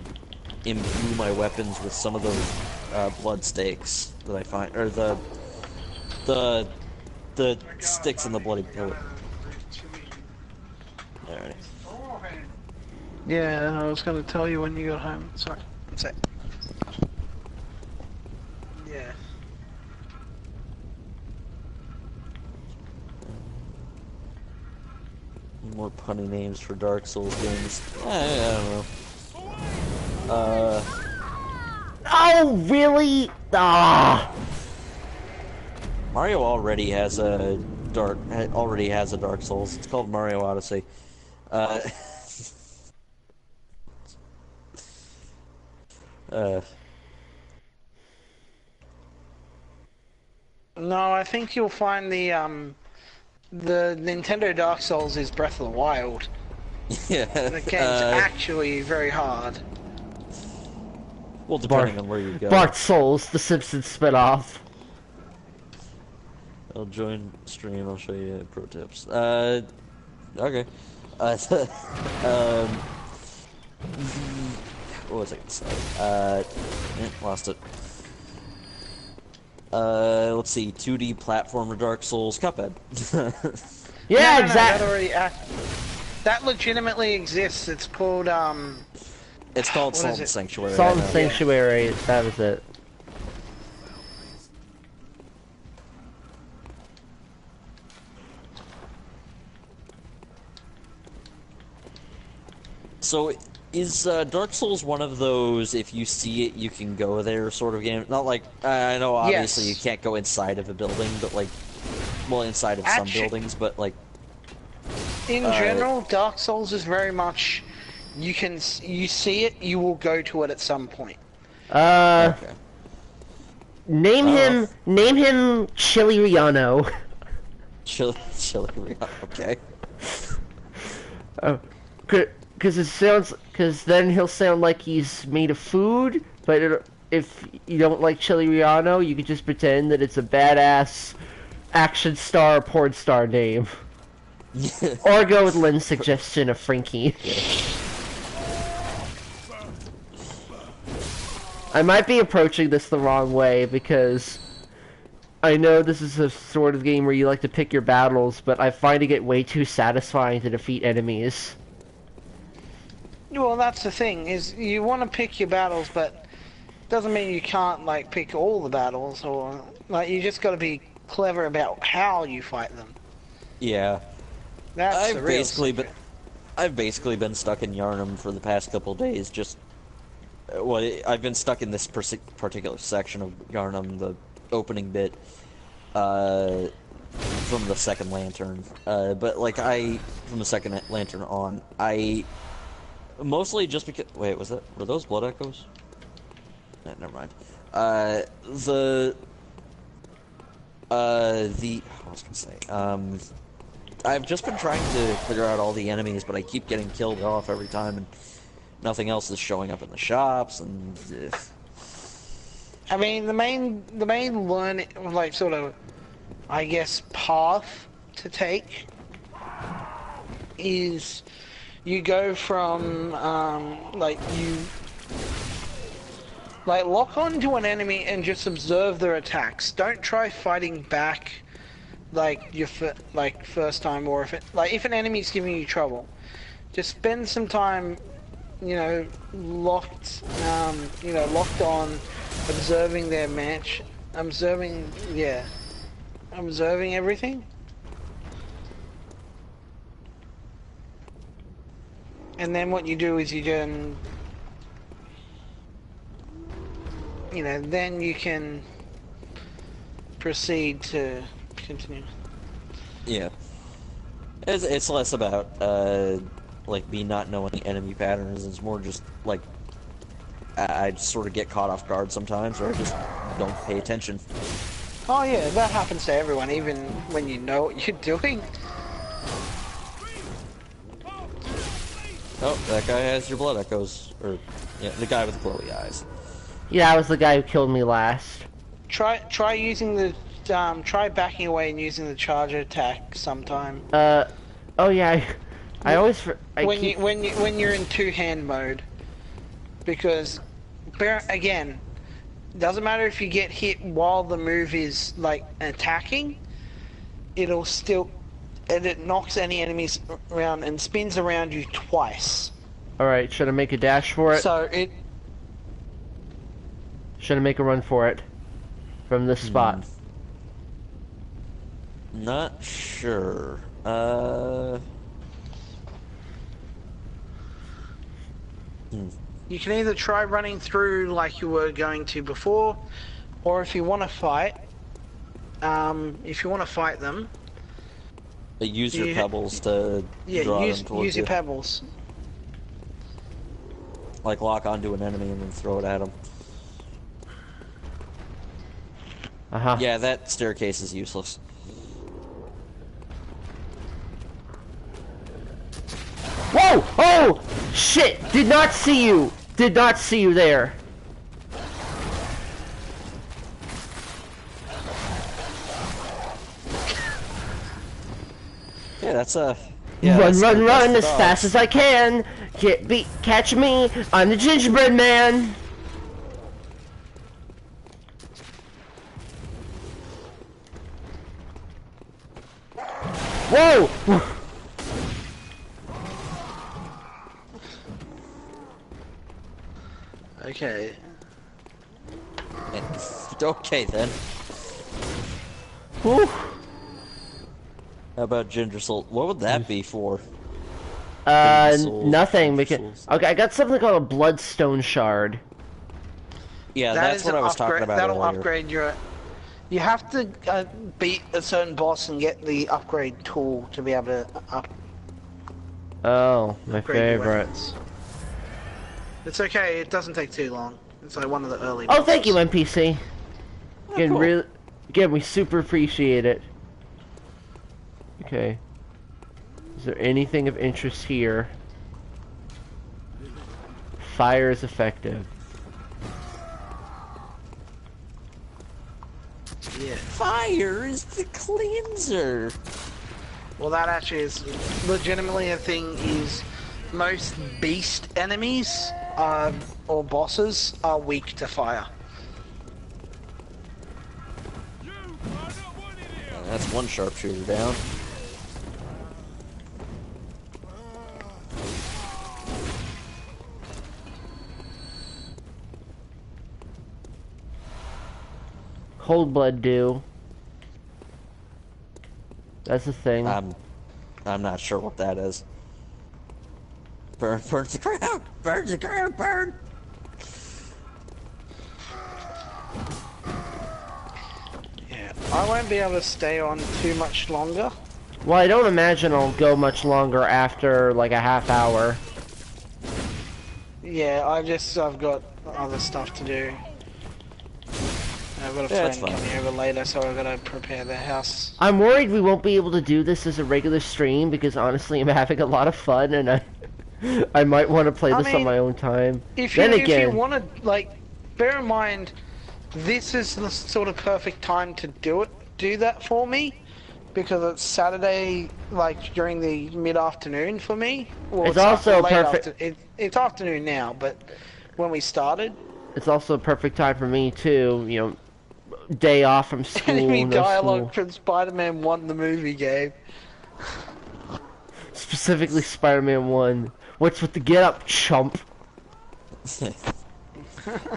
imbue my weapons with some of those, blood stakes that I find, or the sticks in the bloody pillar. Alright. Yeah, I was gonna tell you when you got home. Sorry. One sec. Yeah. More punny names for Dark Souls games. I don't know. Oh, really? Ah! Mario already has a Dark Souls. It's called Mario Odyssey. No, I think you'll find the Nintendo Dark Souls is Breath of the Wild. Yeah. The game's actually very hard. Well, depending on where you go. Bark Souls, the Simpsons spinoff. I'll join stream. I'll show you pro tips. Okay. What was I gonna say? Lost it. Let's see. 2D platformer Dark Souls, Cuphead. Yeah, No, exactly. that legitimately exists. It's called It's called What Salt is and it? Sanctuary. Salt I and know. Sanctuary, that was it. So, is Dark Souls one of those, if you see it, you can go there sort of game? Not like, I know obviously Yes. you can't go inside of a building, but like, well, inside of some buildings, but like... In general, Dark Souls is very much, you see it, you will go to it at some point. Okay. Name him Chili Riano. Chili, okay. Oh, because then he'll sound like he's made of food, but if you don't like Chili Riano, you could just pretend that it's a badass action star porn star name. Or go with Lynn's suggestion of Frankie. I might be approaching this the wrong way because I know this is a sort of game where you like to pick your battles, but I find it way too satisfying to defeat enemies. Well, that's the thing, is you want to pick your battles, but doesn't mean you can't, like, pick all the battles, or, like, you just gotta be clever about how you fight them. Yeah. That's the real secret. I've basically been stuck in Yarnum for the past couple of days, just... Well, I've been stuck in this particular section of Yarnum, the opening bit, from the second lantern. But, like, from the second lantern on, mostly just because... Wait, were those blood echoes? Never mind. I was gonna say, I've just been trying to figure out all the enemies, but I keep getting killed off every time, and nothing else is showing up in the shops, and... I mean, the main learning, like, sort of, I guess, path to take is you go from, like, lock onto an enemy and just observe their attacks. Don't try fighting back, like, your first time, or if an enemy's giving you trouble, just spend some time, you know, locked on, observing their match, observing everything. And then what you do is then you can proceed to continue. Yeah. It's less about, like, me not knowing enemy patterns. It's more just, like, I just sort of get caught off guard sometimes, or I just don't pay attention. Oh yeah, that happens to everyone, even when you know what you're doing. Oh, that guy has your blood echoes. Or, yeah, the guy with the glowy eyes. Yeah, that was the guy who killed me last. Try using the, try backing away and using the charger attack sometime. Oh yeah, I always... When you're in two-hand mode. Because, again, doesn't matter if you get hit while the move is, like, attacking, it'll still... And it knocks any enemies around and spins around you twice. Alright, should I make a dash for it? So it... Should I make a run for it? From this spot? Not sure. You can either try running through like you were going to before, or if you want to fight, them... Use your pebbles to draw them towards use your pebbles. Like lock onto an enemy and then throw it at them. Uh-huh. Yeah, that staircase is useless. Whoa! Oh! Shit! Did not see you! Did not see you there. Yeah, that's a... Run as fast as I can! Catch me! I'm the gingerbread man! Whoa! Okay. Okay then. Whew. How about ginger salt? What would that be for? Nothing because okay, I got something called a bloodstone shard. Yeah, That that's is what an I was talking about That'll earlier. upgrade your. You have to beat a certain boss and get the upgrade tool to be able to Oh, my upgrade your favorite. weapons. It's okay. It doesn't take too long. It's like one of the early. Oh, thank you, bosses. NPC. Again, cool. really, again, we super appreciate it. Okay. Is there anything of interest here? Fire is effective. Yeah. Fire is the cleanser. Well, that actually is legitimately a thing. Is most beast enemies or bosses are weak to fire. That's one sharpshooter down. Cold blood do. That's a thing. I'm not sure what that is. Burn, burn the ground! Burn the ground, burn! Yeah, I won't be able to stay on too much longer. Well, I don't imagine I'll go much longer after like a half hour. Yeah, I've got other stuff to do. I've got a That's friend fine. coming over later, so I've got to prepare the house. I'm worried we won't be able to do this as a regular stream because honestly I'm having a lot of fun and I might want to play I this on mean, my own time. If you, Then if you again, want to, like, bear in mind, this is the sort of perfect time to do that for me, because it's Saturday, like, during the mid-afternoon for me. Well, It's also late perfect- it's afternoon now, but when we started, it's also a perfect time for me too, you know, day off from school, enemy no dialogue school. from Spider-Man 1, the movie game. Specifically Spider-Man 1. What's with the get up, chump?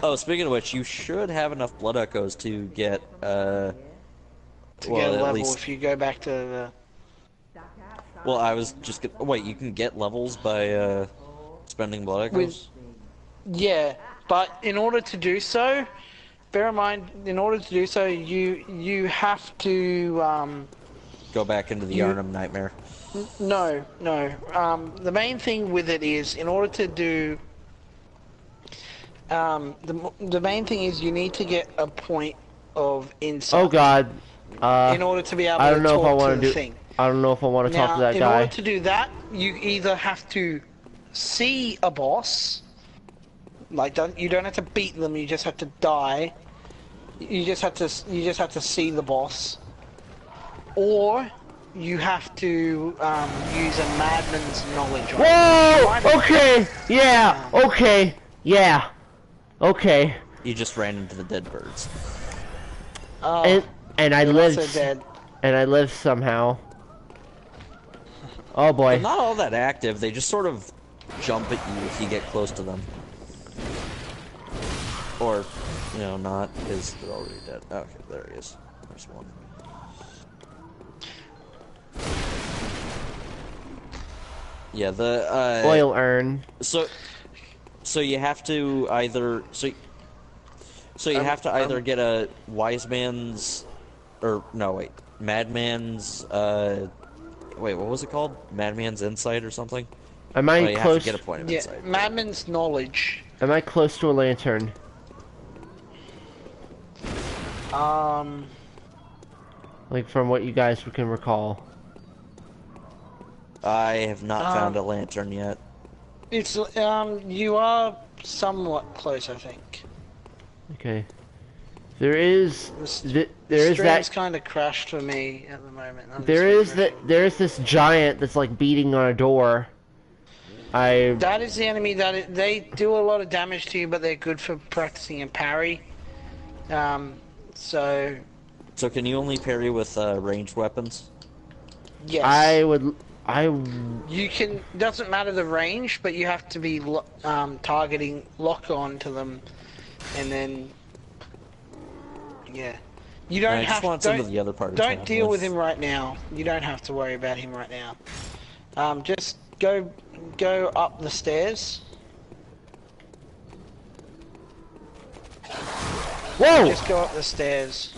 Oh, speaking of which, you should have enough blood echoes to get, To well, get a at level, least... if you go back to the... Well, I was just gonna... Wait, you can get levels by, spending blood echoes? Yeah, but in order to do so, bear in mind, in order to do so, you have to, Go back into the Arnhem Nightmare. No. The main thing with it is, in order to do... the main thing is you need to get a point of insight. Oh god. In order to be able I to don't know if I talk want to to the do. thing. I don't know if I want to talk to that in guy. order to do that, you either have to see a boss, like you don't have to beat them. You just have to die. You just have to see the boss, or you have to use a madman's knowledge. On it. Whoa! Okay. Yeah. Okay. Yeah. Okay. You just ran into the dead birds. Oh, And I they're lived. also dead. And I lived somehow. Oh They're boy. not all that active, they just sort of jump at you if you get close to them. Or, you know, not, because they're already dead. Okay, there he is. There's one. Yeah, the, Oil urn. So you have to either... So you have to either get a wise man's... Or, no, wait. Madman's, wait, what was it called? Madman's Insight or something? Am I You have close? to get a point of Yeah, insight. madman's knowledge. Am I close to a lantern? Like from what you guys can recall. I have not found a lantern yet. It's you are somewhat close, I think. Okay. There is there is Stream's that kind of crashed for me at the moment. there is this giant that's like beating on a door. That is the enemy they do a lot of damage to you, but they're good for practicing and parry. So So can you only parry with ranged weapons? yes, you can. Doesn't matter the range, but you have to be targeting lock on to them, and then yeah. You don't I just have want some of the other parts. Don't deal with him right now. You don't have to worry about him right now. Just go up the stairs. Whoa! Just go up the stairs.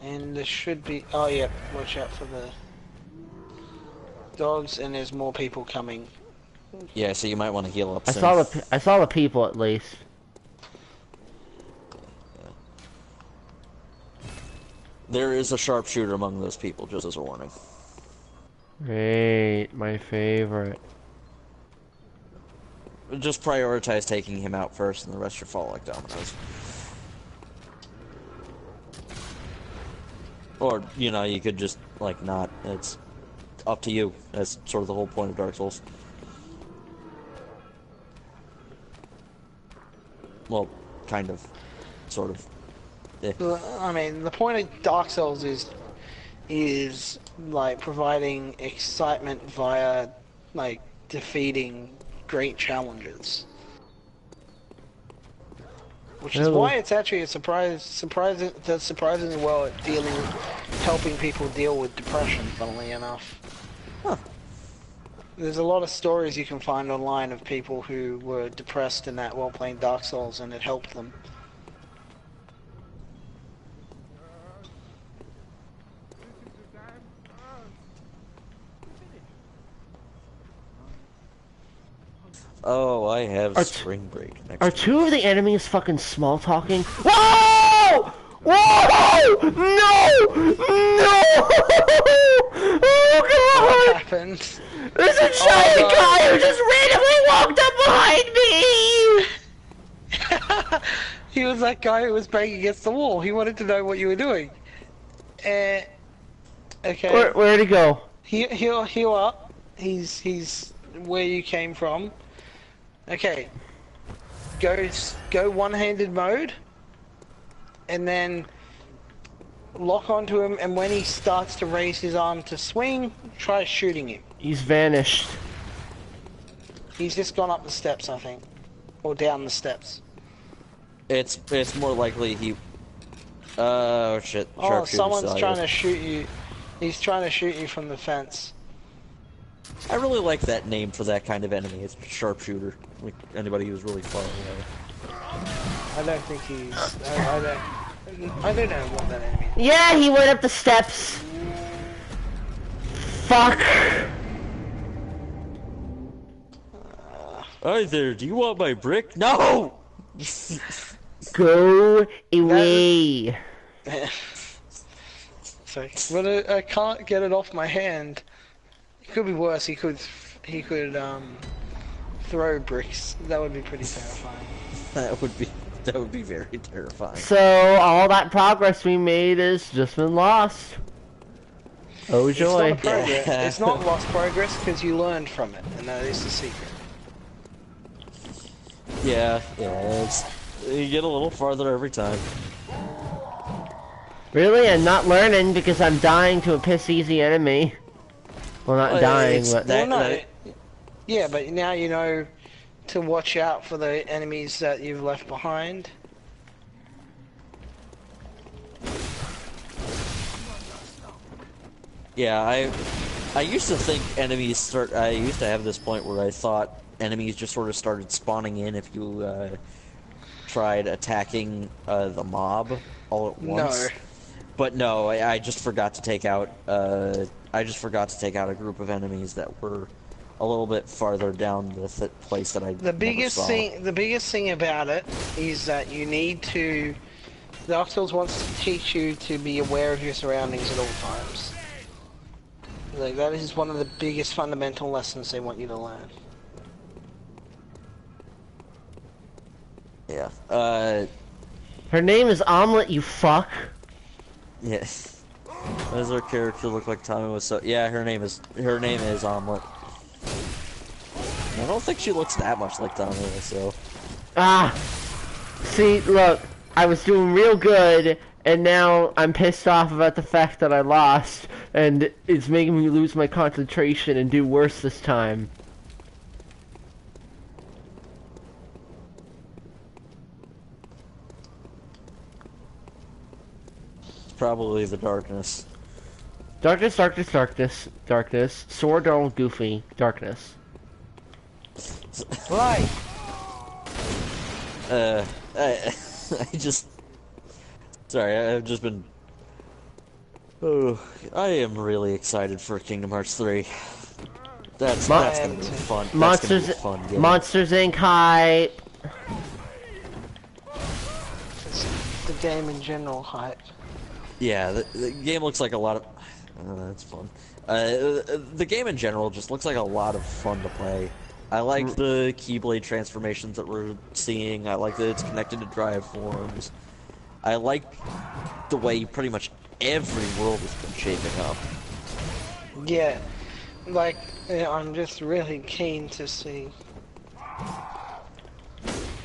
And there should be... Oh yeah, watch out for the dogs, and there's more people coming. Yeah, so you might want to heal up I soon. saw the people at least. There is a sharpshooter among those people, just as a warning. Great, my favorite. Just prioritize taking him out first, and the rest should fall like dominoes. Or, you know, you could just, like, not. It's up to you. That's sort of the whole point of Dark Souls. Well, kind of. Sort of. Yeah. I mean, the point of Dark Souls is like providing excitement via like defeating great challenges, which is why it's actually a surprisingly well at helping people deal with depression. Funnily enough, there's a lot of stories you can find online of people who were depressed in that while playing Dark Souls, and it helped them. Oh, I have spring break next Are week. two of the enemies fucking small talking? Whoa! Whoa! No! No! Oh god! What happened? There's a giant guy who just randomly walked up behind me! He was that guy who was banging against the wall. He wanted to know what you were doing. Okay. Where'd he go? Heal up. He's where you came from. Okay. Go one-handed mode. And then lock onto him, and when he starts to raise his arm to swing, try shooting him. He's vanished. He's just gone up the steps, I think. Or down the steps. It's more likely he... Oh shit. Oh, someone's trying to shoot you. He's trying to shoot you from the fence. I really like that name for that kind of enemy. It's sharpshooter. Like anybody who's really far away. I don't think he's... I don't know what that enemy is. Yeah, he went up the steps. Fuck. Hi there, do you want my brick? No! Go away. So, well, I can't get it off my hand. It could be worse. He could throw bricks. That would be pretty terrifying. That would be very terrifying. So, all that progress we made has just been lost. Oh joy. It's not progress. It's not lost progress because you learned from it, and that is the secret. Yeah, you get a little farther every time. Really? I'm not learning because I'm dying to a piss easy enemy. Well, not dying, but... Yeah, but now you know to watch out for the enemies that you've left behind. Yeah, I used to think enemies I used to have this point where I thought enemies just sort of started spawning in if you tried attacking the mob all at once. No. But no, I just forgot to take out a group of enemies that were a little bit farther down the place that I The biggest never saw. the biggest thing about it is that you need to. Dark Souls wants to teach you to be aware of your surroundings at all times. Like that is one of the biggest fundamental lessons they want you to learn. Yeah. Her name is Omelet, you fuck. Yes. Does her character look like Tommy was so? Yeah, her name is Omelet. I don't think she looks that much like Tommy was so. Ah. See, look. I was doing real good, and now I'm pissed off about the fact that I lost, and it's making me lose my concentration and do worse this time. It's probably the darkness. Darkness, darkness, darkness, darkness. Sword, Donald, Goofy, darkness. Light. I just... Sorry, I've just been... Oh, I am really excited for Kingdom Hearts 3. That's gonna be fun. Monsters, that's gonna be a fun game. Monsters Inc. hype. It's the game in general hype. Yeah, the game looks like a lot of... that's fun. The game in general just looks like a lot of fun to play. I like the Keyblade transformations that we're seeing. I like that it's connected to drive forms. I like the way pretty much every world has been shaping up. Yeah, like, I'm just really keen to see.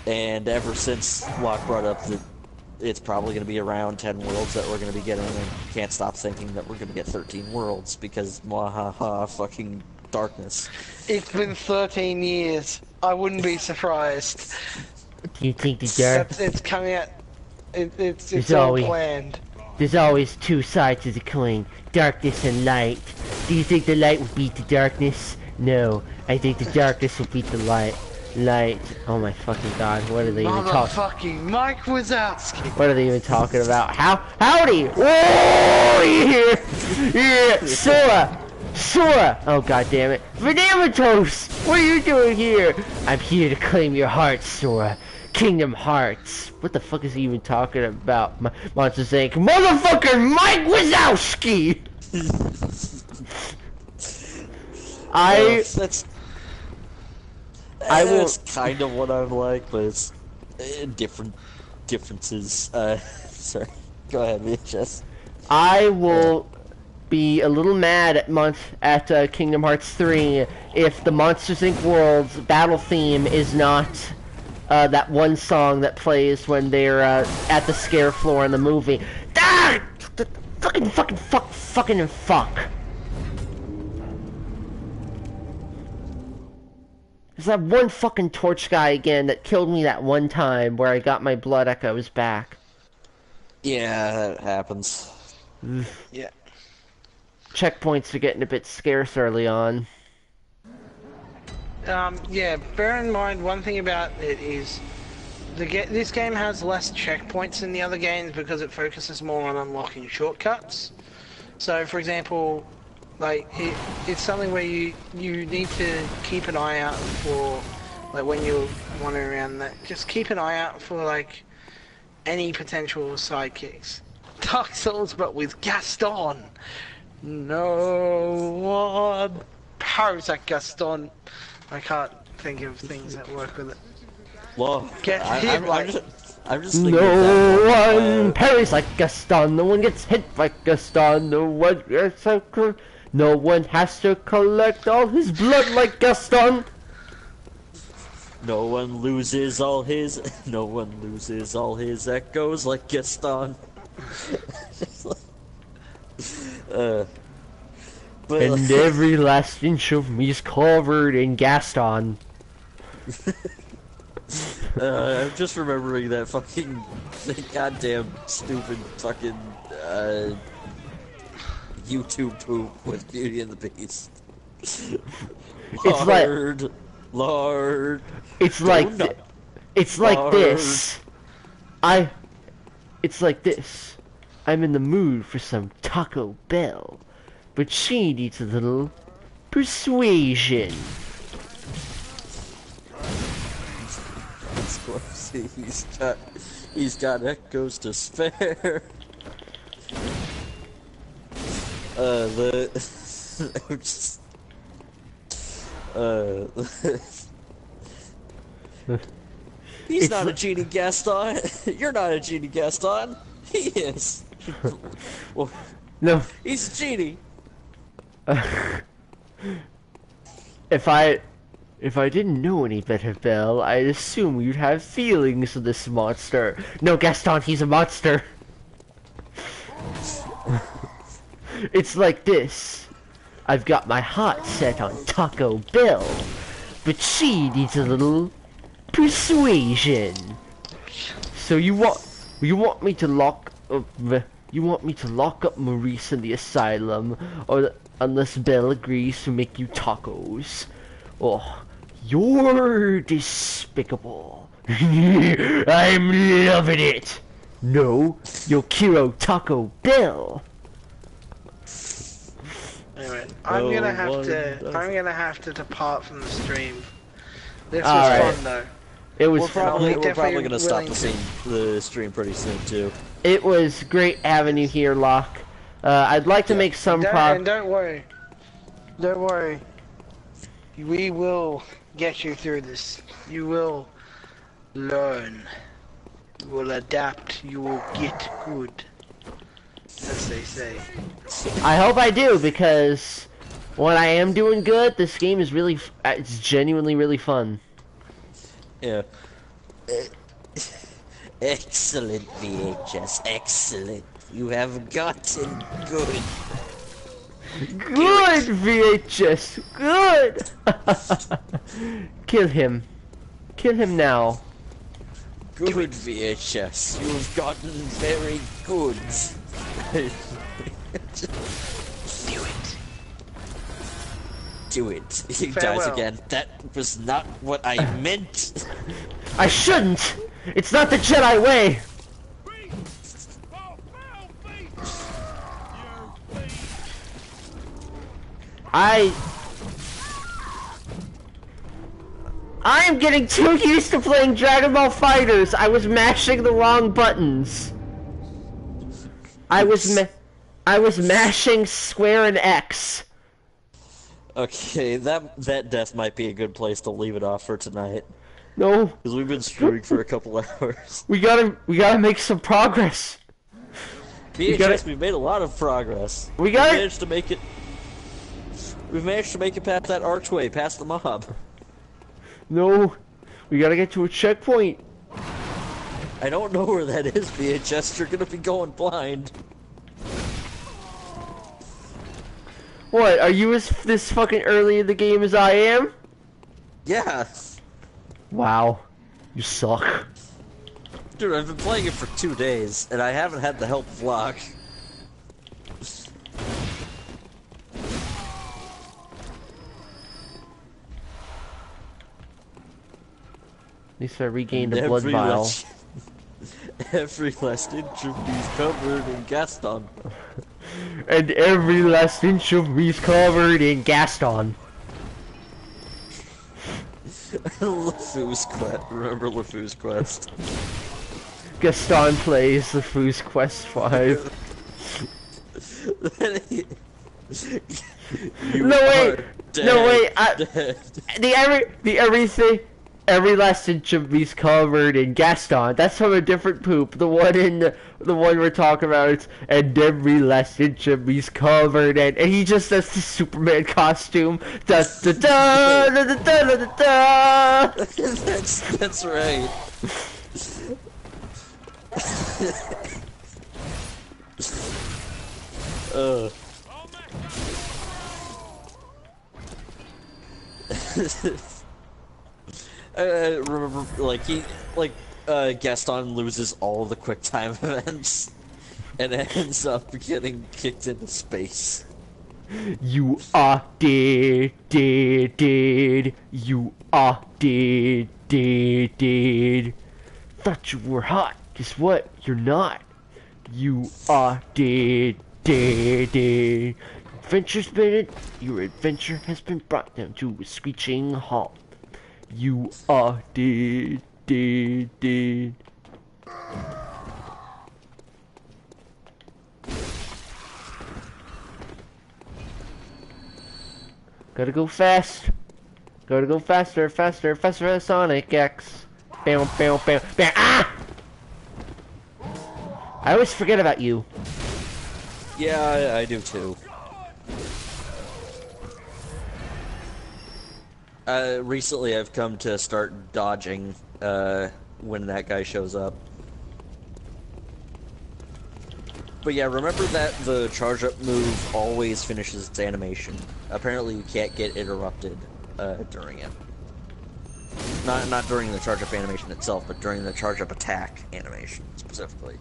And ever since Locke brought up that it's probably going to be around 10 worlds that we're going to be getting, and can't stop thinking that we're going to get 13 worlds because mwahaha fucking darkness. It's been 13 years. I wouldn't be surprised. Do you think the dark? It's coming out. It's There's all always- planned. There's always two sides to the coin, darkness and light. Do you think the light will beat the darkness? No, I think the darkness will beat the light. Light. Oh my fucking god, what are they even talking? Motherfucking Mike Wazowski. What are they even talking about? Howdy! Whoa! Yeah! Sora! Oh god damn it. Vanamatos! What are you doing here? I'm here to claim your heart, Sora. Kingdom Hearts. What the fuck is he even talking about? Monsters Inc. Motherfucker Mike Wazowski! That's kind of what I'm like, but it's differences. Sorry. Go ahead, VHS. I will be a little mad at Kingdom Hearts 3 if the Monsters Inc. World's battle theme is not that one song that plays when they're at the scare floor in the movie. Ah! Fucking fuck. There's that one fucking torch guy again that killed me that one time where I got my blood echoes back. Yeah, that happens. Yeah. Checkpoints are getting a bit scarce early on. Yeah, bear in mind one thing about it is this game has less checkpoints than the other games because it focuses more on unlocking shortcuts. So, for example, like it's something where you need to keep an eye out for, like when you're wandering around that, just keep an eye out for like any potential sidekicks. Dark Souls, but with Gaston. No one powers at Gaston. I can't think of things that work with it. Well, I'm just thinking No of that one parries like Gaston. No one gets hit like Gaston. No one has to collect all his blood like Gaston. No one loses all his echoes like Gaston. But And every last inch of me is covered in Gaston. I'm just remembering that fucking goddamn stupid fucking YouTube poop with Beauty and the Beast. Lard. It's like donut. it's like Lard. this. It's like this. I'm in the mood for some Taco Bell, but she needs a little persuasion. He's got echoes to spare. I'm just, he's not a genie, Gaston. You're not a genie, Gaston. He is. Well, No, he's a genie. if I didn't know any better, Belle, I'd assume you'd have feelings for this monster. No, Gaston, he's a monster. It's like this. I've got my heart set on Taco Bell, but she needs a little persuasion. So you want me to lock You want me to lock up Maurice in the asylum, or unless Belle agrees to make you tacos. Oh, you're despicable. I'm loving it. No, you'll Kiro Taco Bell. Anyway, I'm gonna have to depart from the stream. This was Alright. fun though. It was We're probably definitely gonna stop willing the stream pretty soon too. It was great having you here, Locke. I'd like to make some And don't worry. Don't worry. We will get you through this. You will learn. You will adapt. You will get good. As they say. I hope I do, because when I am doing good, this game is really, it's genuinely really fun. Yeah. Excellent VHS, excellent. You have gotten good. Good VHS, good! Kill him. Kill him now. Good VHS, you have gotten very good. Do it. He dies again. That was not what I meant. I shouldn't! It's not the Jedi way! I'm getting too used to playing Dragon Ball FighterZ. I was mashing the wrong buttons. I was mashing square and X. Okay, that death might be a good place to leave it off for tonight. No, Because we've been streaming for a couple hours. we gotta make some progress. VHS, we've made a lot of progress. We gotta- We've managed to make it. We've managed to make it past that archway, past the mob. No, we gotta get to a checkpoint. I don't know where that is, VHS. You're gonna be going blind. What, are you as this fucking early in the game as I am? Yeah. Wow, you suck. Dude, I've been playing it for 2 days, and I haven't had the help of Locke. At least I regained a blood vial. Every last inch of me's covered in Gaston. And every last inch of me's covered in Gaston. LeFou's quest. Remember LeFou's quest? Gaston plays the Foos Quest 5. Every last inch of me's covered in Gaston. That's from a different poop. The one we're talking about is, and every last inch of me's covered in, and he just does the Superman costume. Da da da da da da da da. That's right. I remember, Gaston loses all the quick time events and ends up getting kicked into space. You are dead, dead, dead. You are dead, dead, dead. Thought you were hot. Guess what? You're not. You are dead, dead, dead. Your adventure has been brought down to a screeching halt. You are dead, dead, dead. Gotta go fast. Gotta go faster, faster, faster, Sonic X. Bam, bam, bam, bam. Ah! I always forget about you. Yeah, I do too. Recently I've come to start dodging, when that guy shows up. But yeah, remember that the charge up move always finishes its animation. Apparently you can't get interrupted, during it. Not during the charge up animation itself, but during the charge up attack animation, specifically.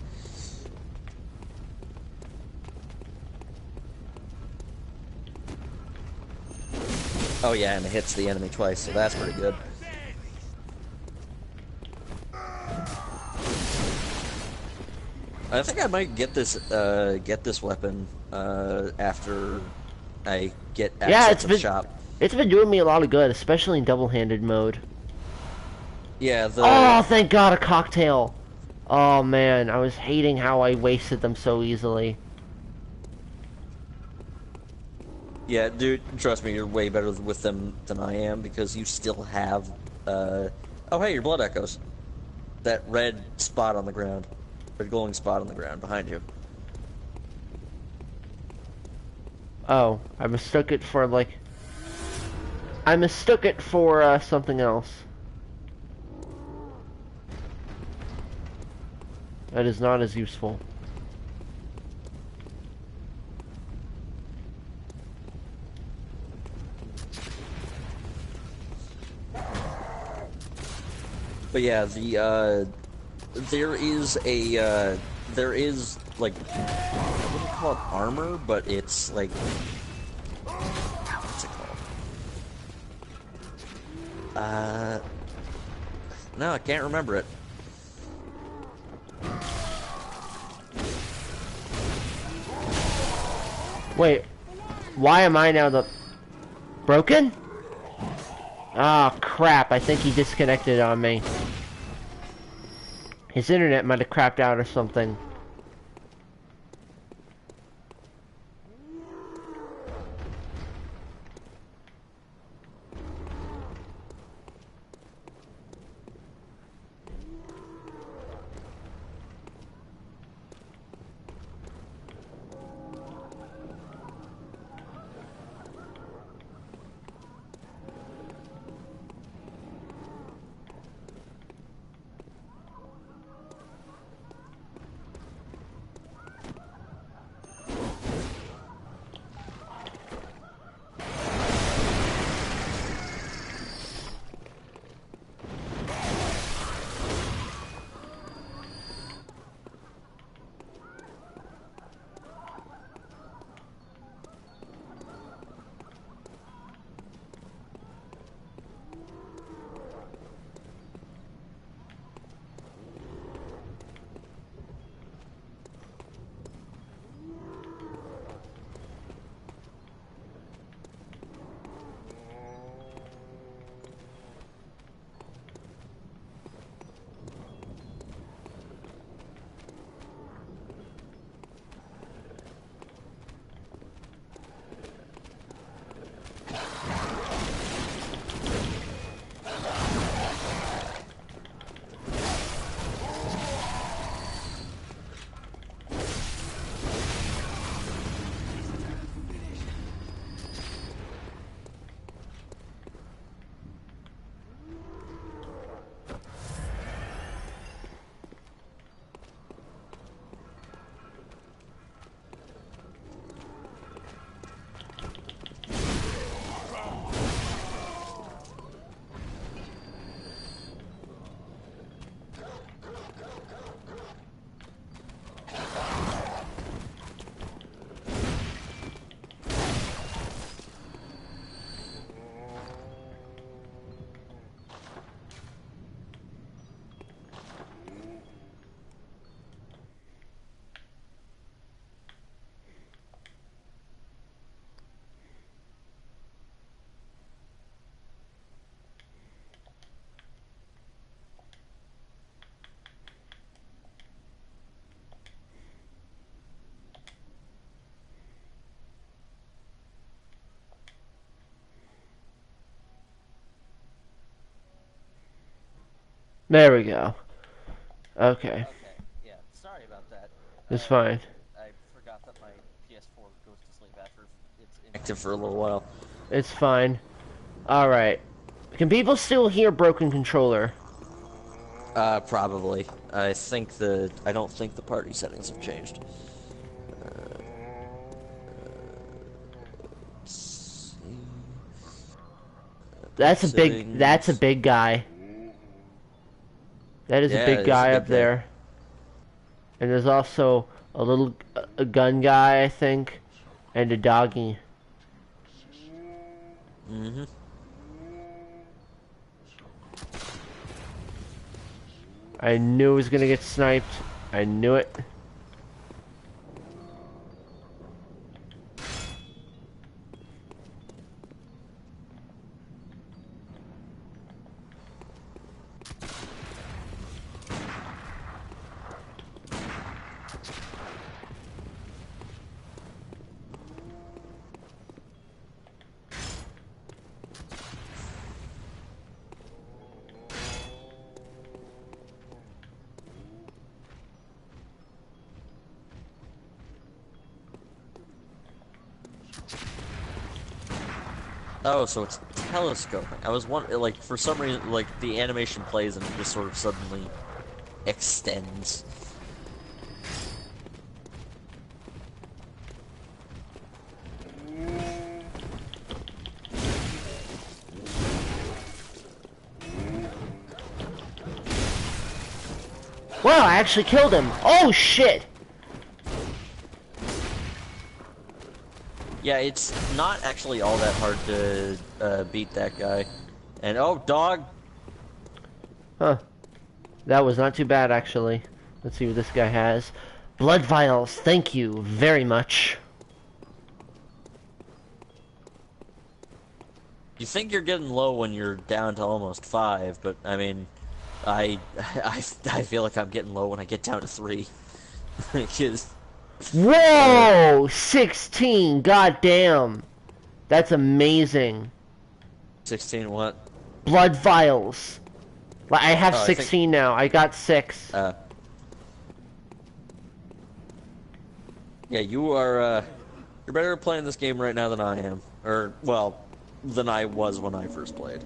Oh yeah, and it hits the enemy twice, so that's pretty good. I think I might get this weapon after I get Yeah, access to the shop. it's been doing me a lot of good, especially in double-handed mode. Yeah, Oh, thank God, a cocktail. Oh man, I was hating how I wasted them so easily. Yeah, dude, trust me, you're way better with them than I am because you still have, oh hey, your blood echoes. That red spot on the ground. Red glowing spot on the ground behind you. Oh, I mistook it for, like... I mistook it for, something else. That is not as useful. But yeah, there is like, I wouldn't call it armor, but it's like, what's it called? No, I can't remember it. Wait, why am I now the... Broken? Ah, crap, I think he disconnected on me. His internet might have crapped out or something. There we go. Okay. Okay, yeah, sorry about that. It's fine. I forgot that my PS4 goes to sleep after it's inactive for a little while. It's fine. Alright. Can people still hear broken controller? Probably. I don't think the party settings have changed. That's a big guy. That is a big guy up there. And there's also a gun guy, I think, and a doggy. Mm-hmm. I knew it was gonna get sniped. I knew it. Oh, so it's telescoping. I was wondering, like, for some reason, like, the animation plays and it just sort of suddenly extends. Wow, I actually killed him. Oh shit! Yeah, it's not actually all that hard to beat that guy. And, oh, dog! Huh. That was not too bad, actually. Let's see what this guy has. Blood vials, thank you very much. You think you're getting low when you're down to almost 5, but, I mean, I feel like I'm getting low when I get down to 3. Because... Whoa! 16, goddamn. That's amazing. 16 what? Blood vials. I have Oh, I 16 now. I got 6. Yeah, you are, you're better at playing this game right now than I am. Or, well, than I was when I first played.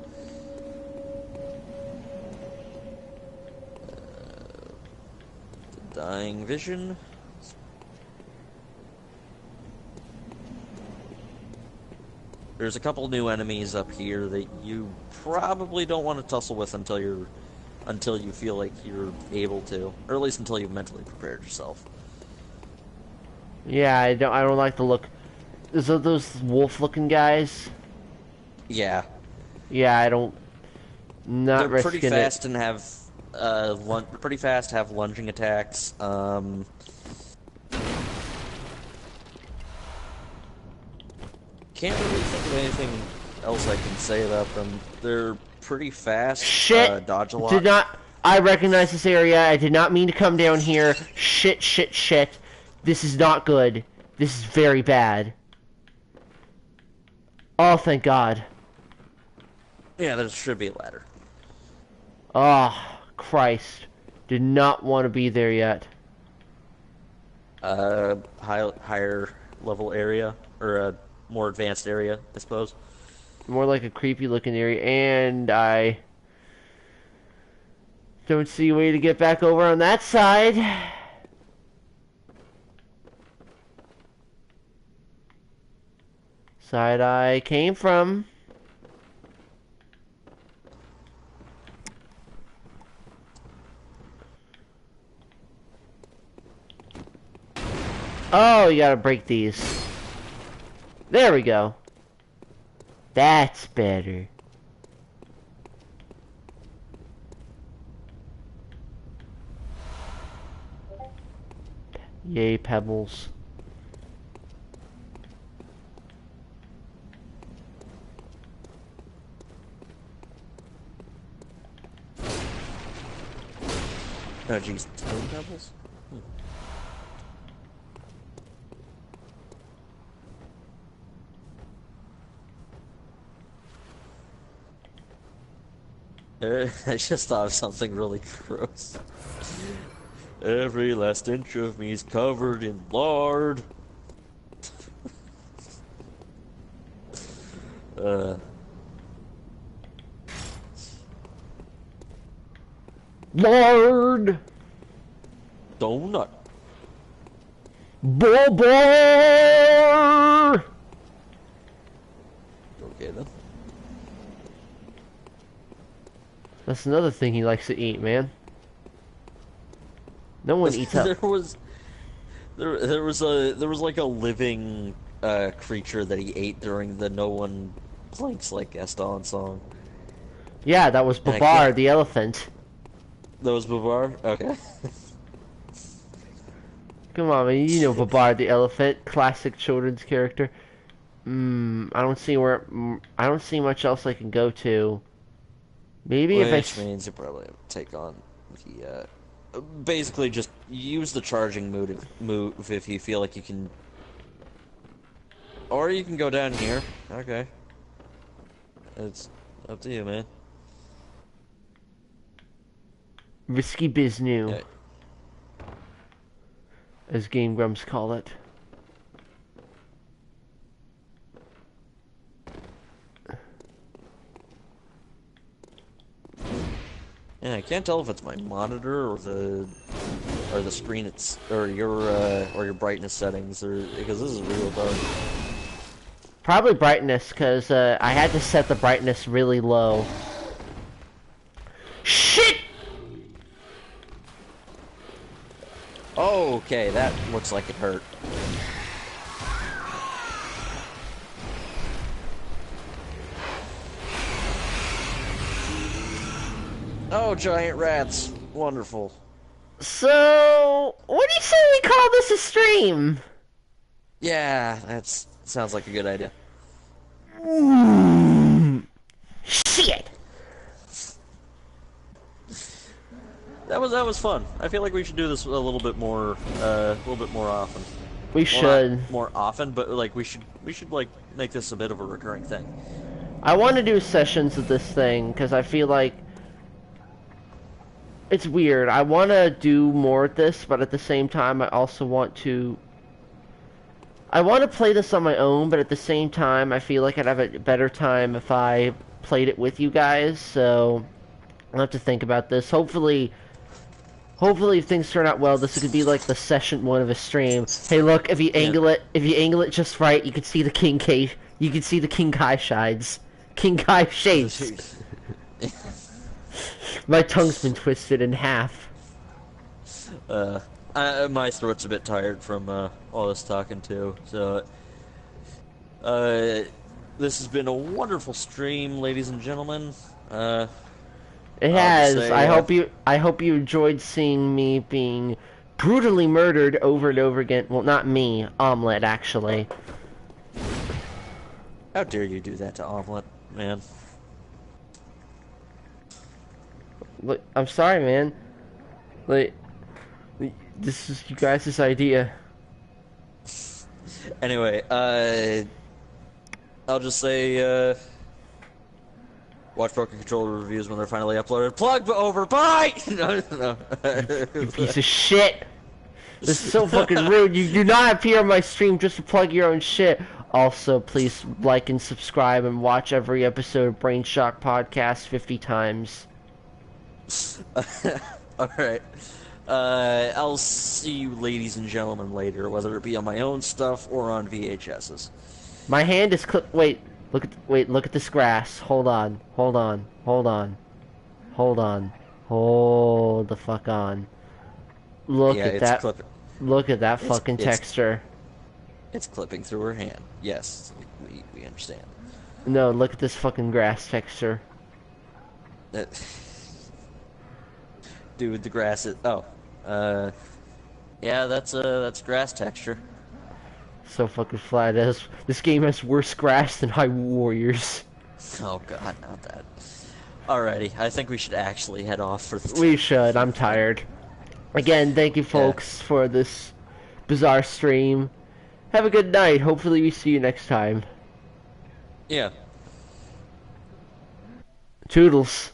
The Dying Vision. There's a couple new enemies up here that you probably don't want to tussle with until you feel like you're able to, or at least until you've mentally prepared yourself. Yeah, I don't like the look. Is that those wolf-looking guys? Yeah. Yeah, I don't. Not They're pretty risking fast it. and have pretty fast, have lunging attacks. Can't really think of anything else I can say about them. They're pretty fast. Shit! Dodge a lot. Did not. I recognize this area. I did not mean to come down here. Shit, shit, shit. This is not good. This is very bad. Oh, thank God. Yeah, there should be a ladder. Oh, Christ. Did not want to be there yet. Higher level area, or a more advanced area, I suppose. More like a creepy looking area, and I don't see a way to get back over on that side. Side I came from. Oh, you gotta break these. There we go. That's better. Yay, pebbles. Oh, jeez. Stone pebbles? I just thought of something really gross. Every last inch of me is covered in lard. Lord! Donut. Bobo! Okay then. That's another thing he likes to eat, man. No one eats up. There was like a living creature that he ate during the no one playing Slick Gaston song. Yeah, that was And I Babar can't- the elephant. That was Bavar? Okay. Come on, man, you know Babar the elephant, classic children's character. I don't see where. I don't see much else I can go to. Maybe if Which means you probably have to take on the, basically just use the charging move if you feel like you can. Or you can go down here. Okay. It's up to you, man. Risky Biznew, Yeah. as Game Grumps call it. Yeah, I can't tell if it's my monitor or the screen or your brightness settings because this is real dark. Probably brightness, because I had to set the brightness really low. Shit! Oh, okay, that looks like it hurt. Oh, giant rats. Wonderful. So, what do you say we call this a stream? Yeah, that sounds like a good idea. Shit! That was fun. I feel like we should do this a little bit more often. We Well, should. not more often, but like we should like make this a bit of a recurring thing. I want to do sessions of this thing, because I feel like it's weird. I want to do more of this, but at the same time, I also want to... I want to play this on my own, but at the same time, I feel like I'd have a better time if I played it with you guys, so I'll have to think about this. Hopefully, if things turn out well, this could be like the session 1 of a stream. Hey, look, if you angle it just right, you can see the King Kai, you can see the King Kai shades. King Kai shapes. My tongue's been twisted in half. My throat's a bit tired from all this talking too. So, this has been a wonderful stream, ladies and gentlemen. It has. I hope you enjoyed seeing me being brutally murdered over and over again. Well, not me, Omelette, actually. How dare you do that to Omelette, man? Look, I'm sorry, man. Like, this is you guys' idea. Anyway, I'll just say, watch Broken Controller reviews when they're finally uploaded. Plug over, bye! No. You piece of shit. This is so fucking rude. You do not appear on my stream just to plug your own shit. Also, please like and subscribe and watch every episode of Brain Shock Podcast 50 times. Alright. I'll see you ladies and gentlemen later, whether it be on my own stuff or on VHS's. My hand is wait, look at this grass. Hold on. Hold the fuck on. Look at that. Look at that fucking texture. It's clipping through her hand. Yes, we understand. No, look at this fucking grass texture. Dude, the grass is... Oh. Yeah, that's grass texture. So fucking flat. This game has worse grass than Hyrule Warriors. Oh god, not that. Alrighty, I think we should actually head off for the... We should. I'm tired. Again, thank you folks for this bizarre stream. Have a good night. Hopefully we see you next time. Yeah. Toodles.